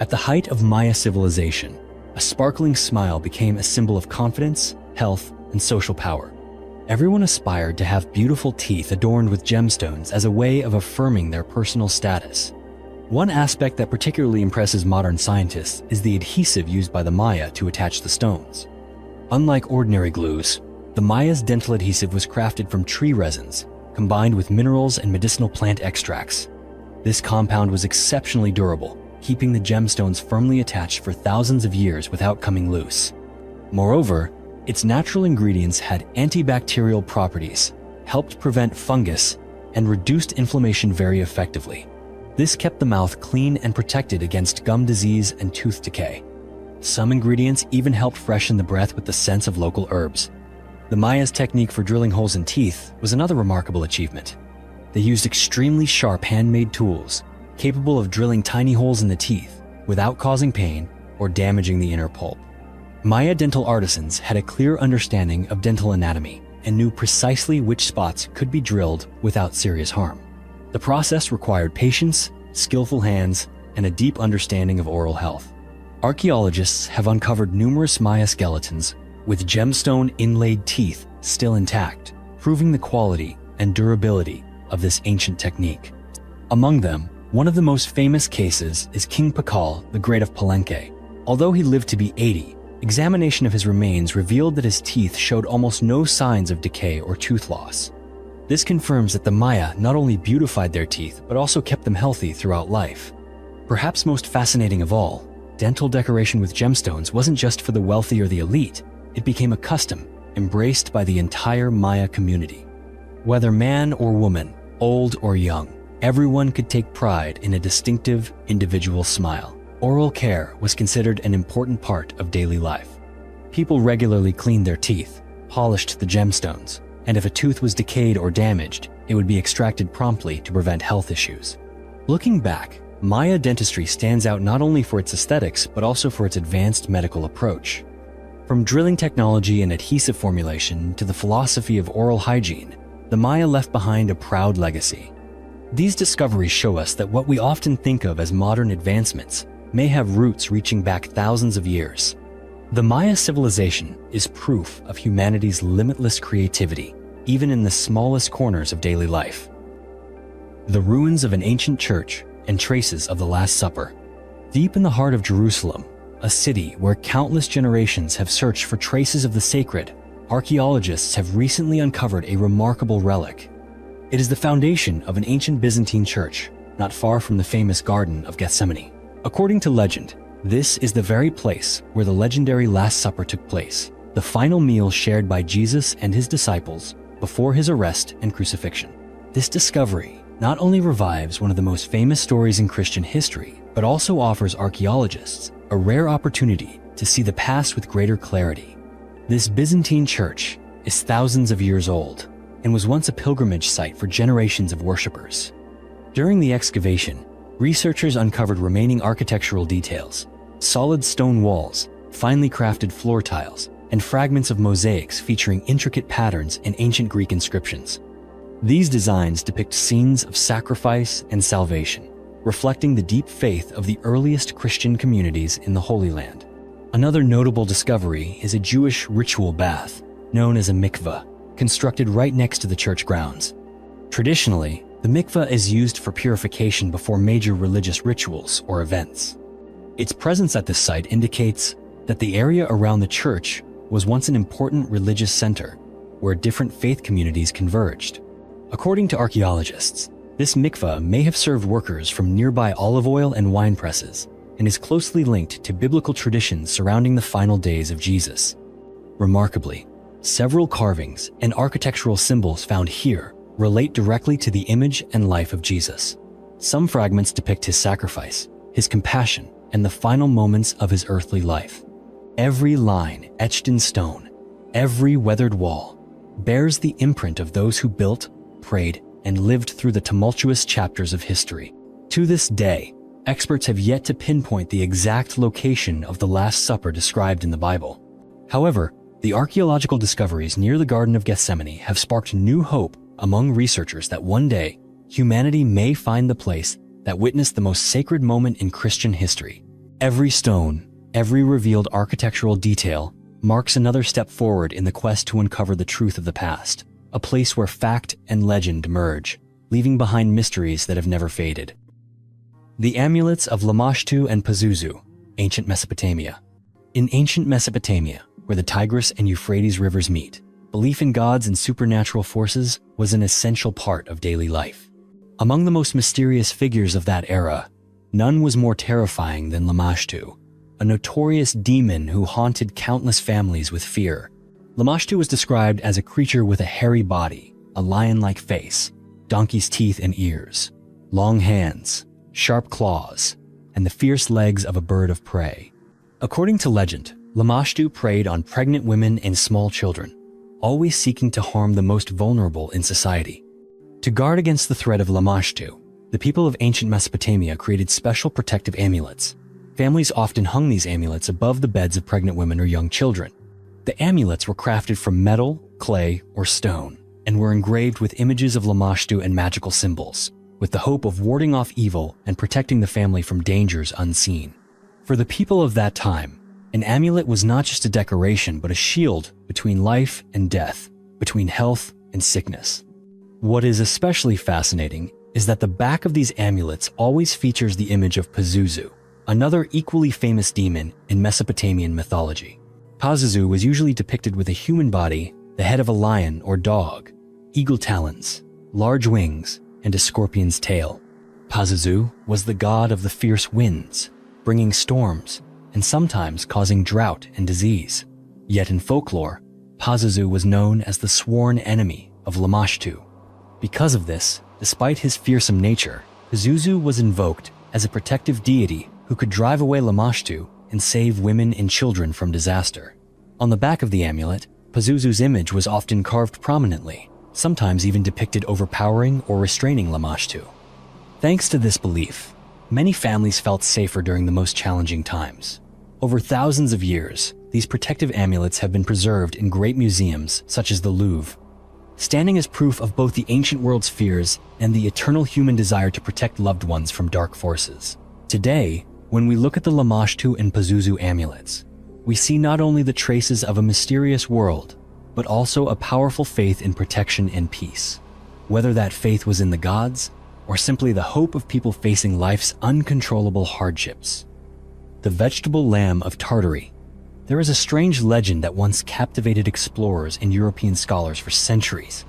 At the height of Maya civilization, a sparkling smile became a symbol of confidence, health, and social power. Everyone aspired to have beautiful teeth adorned with gemstones as a way of affirming their personal status. One aspect that particularly impresses modern scientists is the adhesive used by the Maya to attach the stones. Unlike ordinary glues, the Maya's dental adhesive was crafted from tree resins, combined with minerals and medicinal plant extracts. This compound was exceptionally durable, keeping the gemstones firmly attached for thousands of years without coming loose. Moreover, its natural ingredients had antibacterial properties, helped prevent fungus, and reduced inflammation very effectively. This kept the mouth clean and protected against gum disease and tooth decay. Some ingredients even helped freshen the breath with the scents of local herbs. The Maya's technique for drilling holes in teeth was another remarkable achievement. They used extremely sharp handmade tools, capable of drilling tiny holes in the teeth without causing pain or damaging the inner pulp. Maya dental artisans had a clear understanding of dental anatomy and knew precisely which spots could be drilled without serious harm. The process required patience, skillful hands, and a deep understanding of oral health. Archaeologists have uncovered numerous Maya skeletons with gemstone inlaid teeth still intact, proving the quality and durability of this ancient technique. Among them, one of the most famous cases is King Pakal the Great of Palenque. Although he lived to be 80, examination of his remains revealed that his teeth showed almost no signs of decay or tooth loss. This confirms that the Maya not only beautified their teeth, but also kept them healthy throughout life. Perhaps most fascinating of all, dental decoration with gemstones wasn't just for the wealthy or the elite. It became a custom embraced by the entire Maya community. Whether man or woman, old or young, everyone could take pride in a distinctive, individual smile. Oral care was considered an important part of daily life. People regularly cleaned their teeth, polished the gemstones, and if a tooth was decayed or damaged, it would be extracted promptly to prevent health issues. Looking back, Maya dentistry stands out not only for its aesthetics, but also for its advanced medical approach. From drilling technology and adhesive formulation to the philosophy of oral hygiene, the Maya left behind a proud legacy. These discoveries show us that what we often think of as modern advancements may have roots reaching back thousands of years. The Maya civilization is proof of humanity's limitless creativity, even in the smallest corners of daily life. The ruins of an ancient church and traces of the Last Supper. Deep in the heart of Jerusalem, a city where countless generations have searched for traces of the sacred, archaeologists have recently uncovered a remarkable relic. It is the foundation of an ancient Byzantine church, not far from the famous Garden of Gethsemane. According to legend, this is the very place where the legendary Last Supper took place, the final meal shared by Jesus and his disciples before his arrest and crucifixion. This discovery not only revives one of the most famous stories in Christian history, but also offers archaeologists a rare opportunity to see the past with greater clarity. This Byzantine church is thousands of years old and was once a pilgrimage site for generations of worshippers. During the excavation, researchers uncovered remaining architectural details, solid stone walls, finely crafted floor tiles, and fragments of mosaics featuring intricate patterns and ancient Greek inscriptions. These designs depict scenes of sacrifice and salvation, reflecting the deep faith of the earliest Christian communities in the Holy Land. Another notable discovery is a Jewish ritual bath, known as a mikveh, constructed right next to the church grounds. Traditionally, the mikveh is used for purification before major religious rituals or events. Its presence at this site indicates that the area around the church was once an important religious center where different faith communities converged. According to archaeologists, this mikveh may have served workers from nearby olive oil and wine presses and is closely linked to biblical traditions surrounding the final days of Jesus. Remarkably, several carvings and architectural symbols found here relate directly to the image and life of Jesus. Some fragments depict his sacrifice, his compassion, and the final moments of his earthly life. Every line etched in stone, every weathered wall, bears the imprint of those who built, prayed, and lived through the tumultuous chapters of history. To this day, experts have yet to pinpoint the exact location of the Last Supper described in the Bible. However, the archaeological discoveries near the Garden of Gethsemane have sparked new hope among researchers that one day, humanity may find the place that witnessed the most sacred moment in Christian history. Every stone, every revealed architectural detail marks another step forward in the quest to uncover the truth of the past, a place where fact and legend merge, leaving behind mysteries that have never faded. The amulets of Lamashtu and Pazuzu, ancient Mesopotamia. In ancient Mesopotamia, where the Tigris and Euphrates rivers meet, belief in gods and supernatural forces was an essential part of daily life. Among the most mysterious figures of that era, none was more terrifying than Lamashtu, a notorious demon who haunted countless families with fear. Lamashtu was described as a creature with a hairy body, a lion-like face, donkey's teeth and ears, long hands, sharp claws, and the fierce legs of a bird of prey. According to legend, Lamashtu preyed on pregnant women and small children, always seeking to harm the most vulnerable in society. To guard against the threat of Lamashtu, the people of ancient Mesopotamia created special protective amulets. Families often hung these amulets above the beds of pregnant women or young children. The amulets were crafted from metal, clay, or stone, and were engraved with images of Lamashtu and magical symbols, with the hope of warding off evil and protecting the family from dangers unseen. For the people of that time, an amulet was not just a decoration, but a shield between life and death, between health and sickness. What is especially fascinating is that the back of these amulets always features the image of Pazuzu, another equally famous demon in Mesopotamian mythology. Pazuzu was usually depicted with a human body, the head of a lion or dog, eagle talons, large wings, and a scorpion's tail. Pazuzu was the god of the fierce winds, bringing storms and sometimes causing drought and disease. Yet in folklore, Pazuzu was known as the sworn enemy of Lamashtu. Because of this, despite his fearsome nature, Pazuzu was invoked as a protective deity who could drive away Lamashtu and save women and children from disaster. On the back of the amulet, Pazuzu's image was often carved prominently, sometimes even depicted overpowering or restraining Lamashtu. Thanks to this belief, many families felt safer during the most challenging times. Over thousands of years, these protective amulets have been preserved in great museums such as the Louvre, standing as proof of both the ancient world's fears and the eternal human desire to protect loved ones from dark forces. Today, when we look at the Lamashtu and Pazuzu amulets, we see not only the traces of a mysterious world, but also a powerful faith in protection and peace. Whether that faith was in the gods, or simply the hope of people facing life's uncontrollable hardships. The vegetable lamb of Tartary. There is a strange legend that once captivated explorers and European scholars for centuries.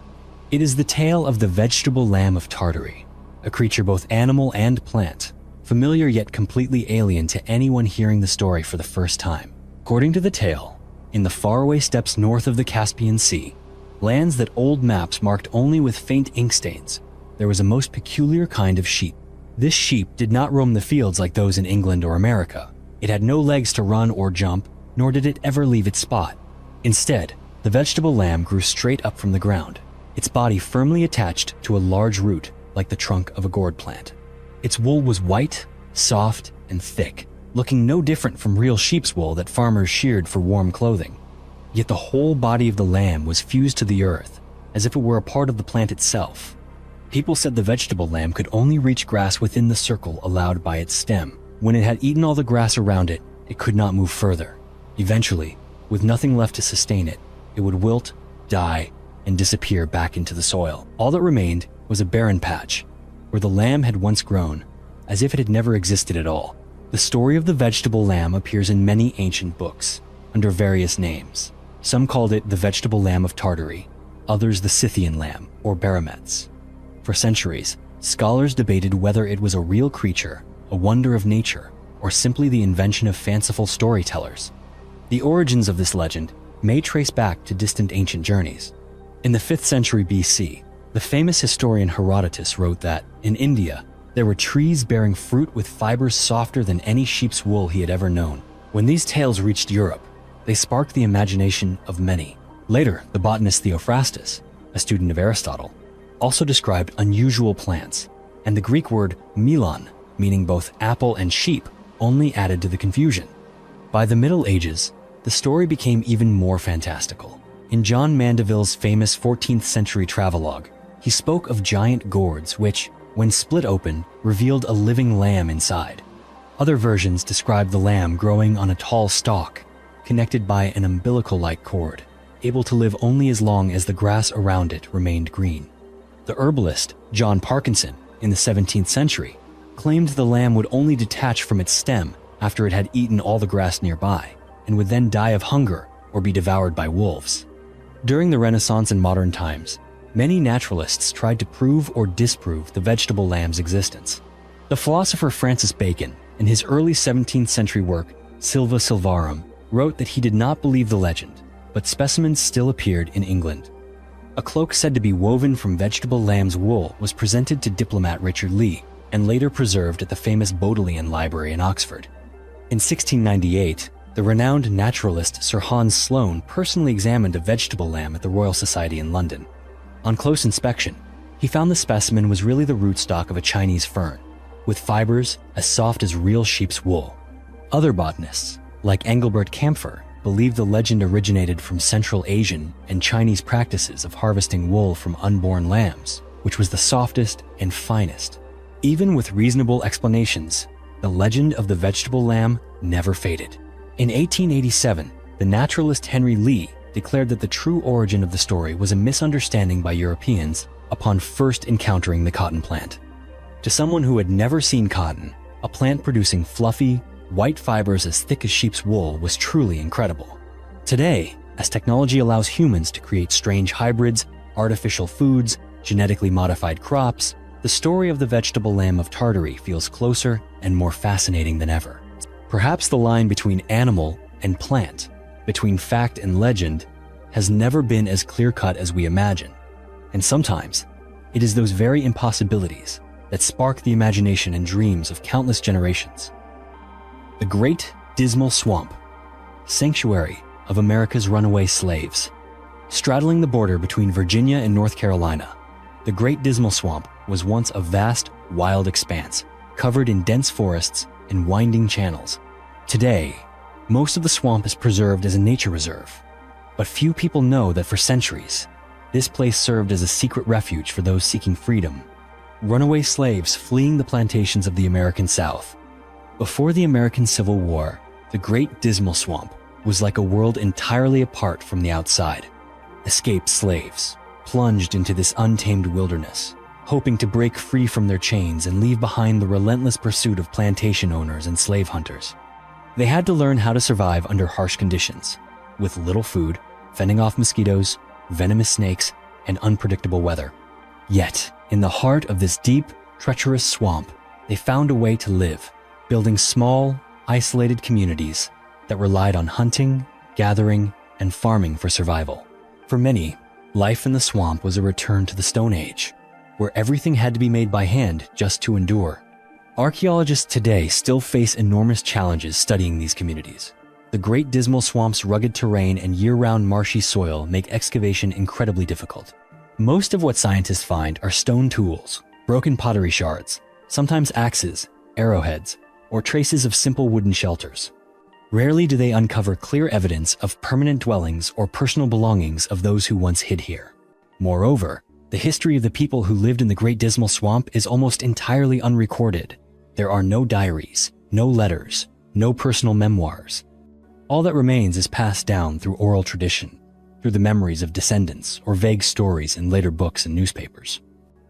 It is the tale of the vegetable lamb of Tartary, a creature both animal and plant, familiar yet completely alien to anyone hearing the story for the first time. According to the tale, in the faraway steppes north of the Caspian Sea, lands that old maps marked only with faint ink stains, there was a most peculiar kind of sheep. This sheep did not roam the fields like those in England or America. It had no legs to run or jump, nor did it ever leave its spot. Instead, the vegetable lamb grew straight up from the ground, its body firmly attached to a large root like the trunk of a gourd plant. Its wool was white, soft, and thick, looking no different from real sheep's wool that farmers sheared for warm clothing. Yet the whole body of the lamb was fused to the earth, as if it were a part of the plant itself. People said the vegetable lamb could only reach grass within the circle allowed by its stem. When it had eaten all the grass around it, it could not move further. Eventually, with nothing left to sustain it, it would wilt, die, and disappear back into the soil. All that remained was a barren patch, where the lamb had once grown, as if it had never existed at all. The story of the vegetable lamb appears in many ancient books, under various names. Some called it the vegetable lamb of Tartary, others the Scythian lamb, or Baramets. For centuries, scholars debated whether it was a real creature, a wonder of nature, or simply the invention of fanciful storytellers. The origins of this legend may trace back to distant ancient journeys. In the 5th century BC, the famous historian Herodotus wrote that, in India, there were trees bearing fruit with fibers softer than any sheep's wool he had ever known. When these tales reached Europe, they sparked the imagination of many. Later, the botanist Theophrastus, a student of Aristotle, also described unusual plants, and the Greek word melon, meaning both apple and sheep, only added to the confusion. By the Middle Ages, the story became even more fantastical. In John Mandeville's famous 14th century travelogue, he spoke of giant gourds which, when split open, revealed a living lamb inside. Other versions describe the lamb growing on a tall stalk, connected by an umbilical-like cord, able to live only as long as the grass around it remained green. The herbalist, John Parkinson, in the 17th century, claimed the lamb would only detach from its stem after it had eaten all the grass nearby, and would then die of hunger or be devoured by wolves. During the Renaissance and modern times, many naturalists tried to prove or disprove the vegetable lamb's existence. The philosopher Francis Bacon, in his early 17th century work, Silva Silvarum, wrote that he did not believe the legend, but specimens still appeared in England. A cloak said to be woven from vegetable lamb's wool was presented to diplomat Richard Lee, and later preserved at the famous Bodleian Library in Oxford. In 1698, the renowned naturalist Sir Hans Sloane personally examined a vegetable lamb at the Royal Society in London. On close inspection, he found the specimen was really the rootstock of a Chinese fern, with fibers as soft as real sheep's wool. Other botanists, like Engelbert Kampfer, believe the legend originated from Central Asian and Chinese practices of harvesting wool from unborn lambs, which was the softest and finest. Even with reasonable explanations, the legend of the vegetable lamb never faded. In 1887, the naturalist Henry Lee declared that the true origin of the story was a misunderstanding by Europeans upon first encountering the cotton plant. To someone who had never seen cotton, a plant producing fluffy, white fibers as thick as sheep's wool was truly incredible. Today, as technology allows humans to create strange hybrids, artificial foods, genetically modified crops, the story of the vegetable lamb of Tartary feels closer and more fascinating than ever. Perhaps the line between animal and plant, between fact and legend, has never been as clear-cut as we imagine. And sometimes, it is those very impossibilities that spark the imagination and dreams of countless generations. The Great Dismal Swamp, sanctuary of America's runaway slaves. Straddling the border between Virginia and North Carolina, the Great Dismal Swamp was once a vast, wild expanse, covered in dense forests and winding channels. Today, most of the swamp is preserved as a nature reserve, but few people know that for centuries, this place served as a secret refuge for those seeking freedom, runaway slaves fleeing the plantations of the American South. Before the American Civil War, the Great Dismal Swamp was like a world entirely apart from the outside. Escaped slaves plunged into this untamed wilderness, hoping to break free from their chains and leave behind the relentless pursuit of plantation owners and slave hunters. They had to learn how to survive under harsh conditions, with little food, fending off mosquitoes, venomous snakes, and unpredictable weather. Yet, in the heart of this deep, treacherous swamp, they found a way to live, building small, isolated communities that relied on hunting, gathering, and farming for survival. For many, life in the swamp was a return to the Stone Age, where everything had to be made by hand just to endure. Archaeologists today still face enormous challenges studying these communities. The Great Dismal Swamp's rugged terrain and year-round marshy soil make excavation incredibly difficult. Most of what scientists find are stone tools, broken pottery shards, sometimes axes, arrowheads, or traces of simple wooden shelters. Rarely do they uncover clear evidence of permanent dwellings or personal belongings of those who once hid here. Moreover, the history of the people who lived in the Great Dismal Swamp is almost entirely unrecorded. There are no diaries, no letters, no personal memoirs. All that remains is passed down through oral tradition, through the memories of descendants or vague stories in later books and newspapers.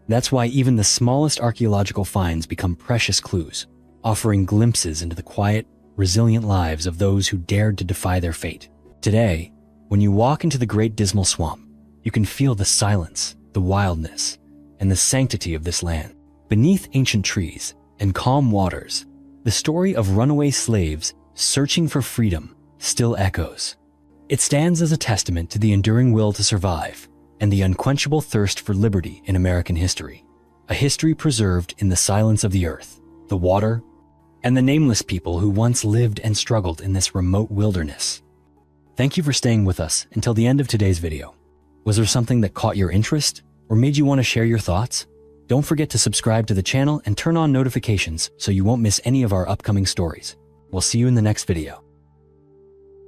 That's why even the smallest archaeological finds become precious clues, offering glimpses into the quiet, resilient lives of those who dared to defy their fate. Today, when you walk into the Great Dismal Swamp, you can feel the silence, the wildness, and the sanctity of this land. Beneath ancient trees and calm waters, the story of runaway slaves searching for freedom still echoes. It stands as a testament to the enduring will to survive and the unquenchable thirst for liberty in American history. A history preserved in the silence of the earth, the water, and the nameless people who once lived and struggled in this remote wilderness. Thank you for staying with us until the end of today's video. Was there something that caught your interest or made you want to share your thoughts? Don't forget to subscribe to the channel and turn on notifications so you won't miss any of our upcoming stories. We'll see you in the next video.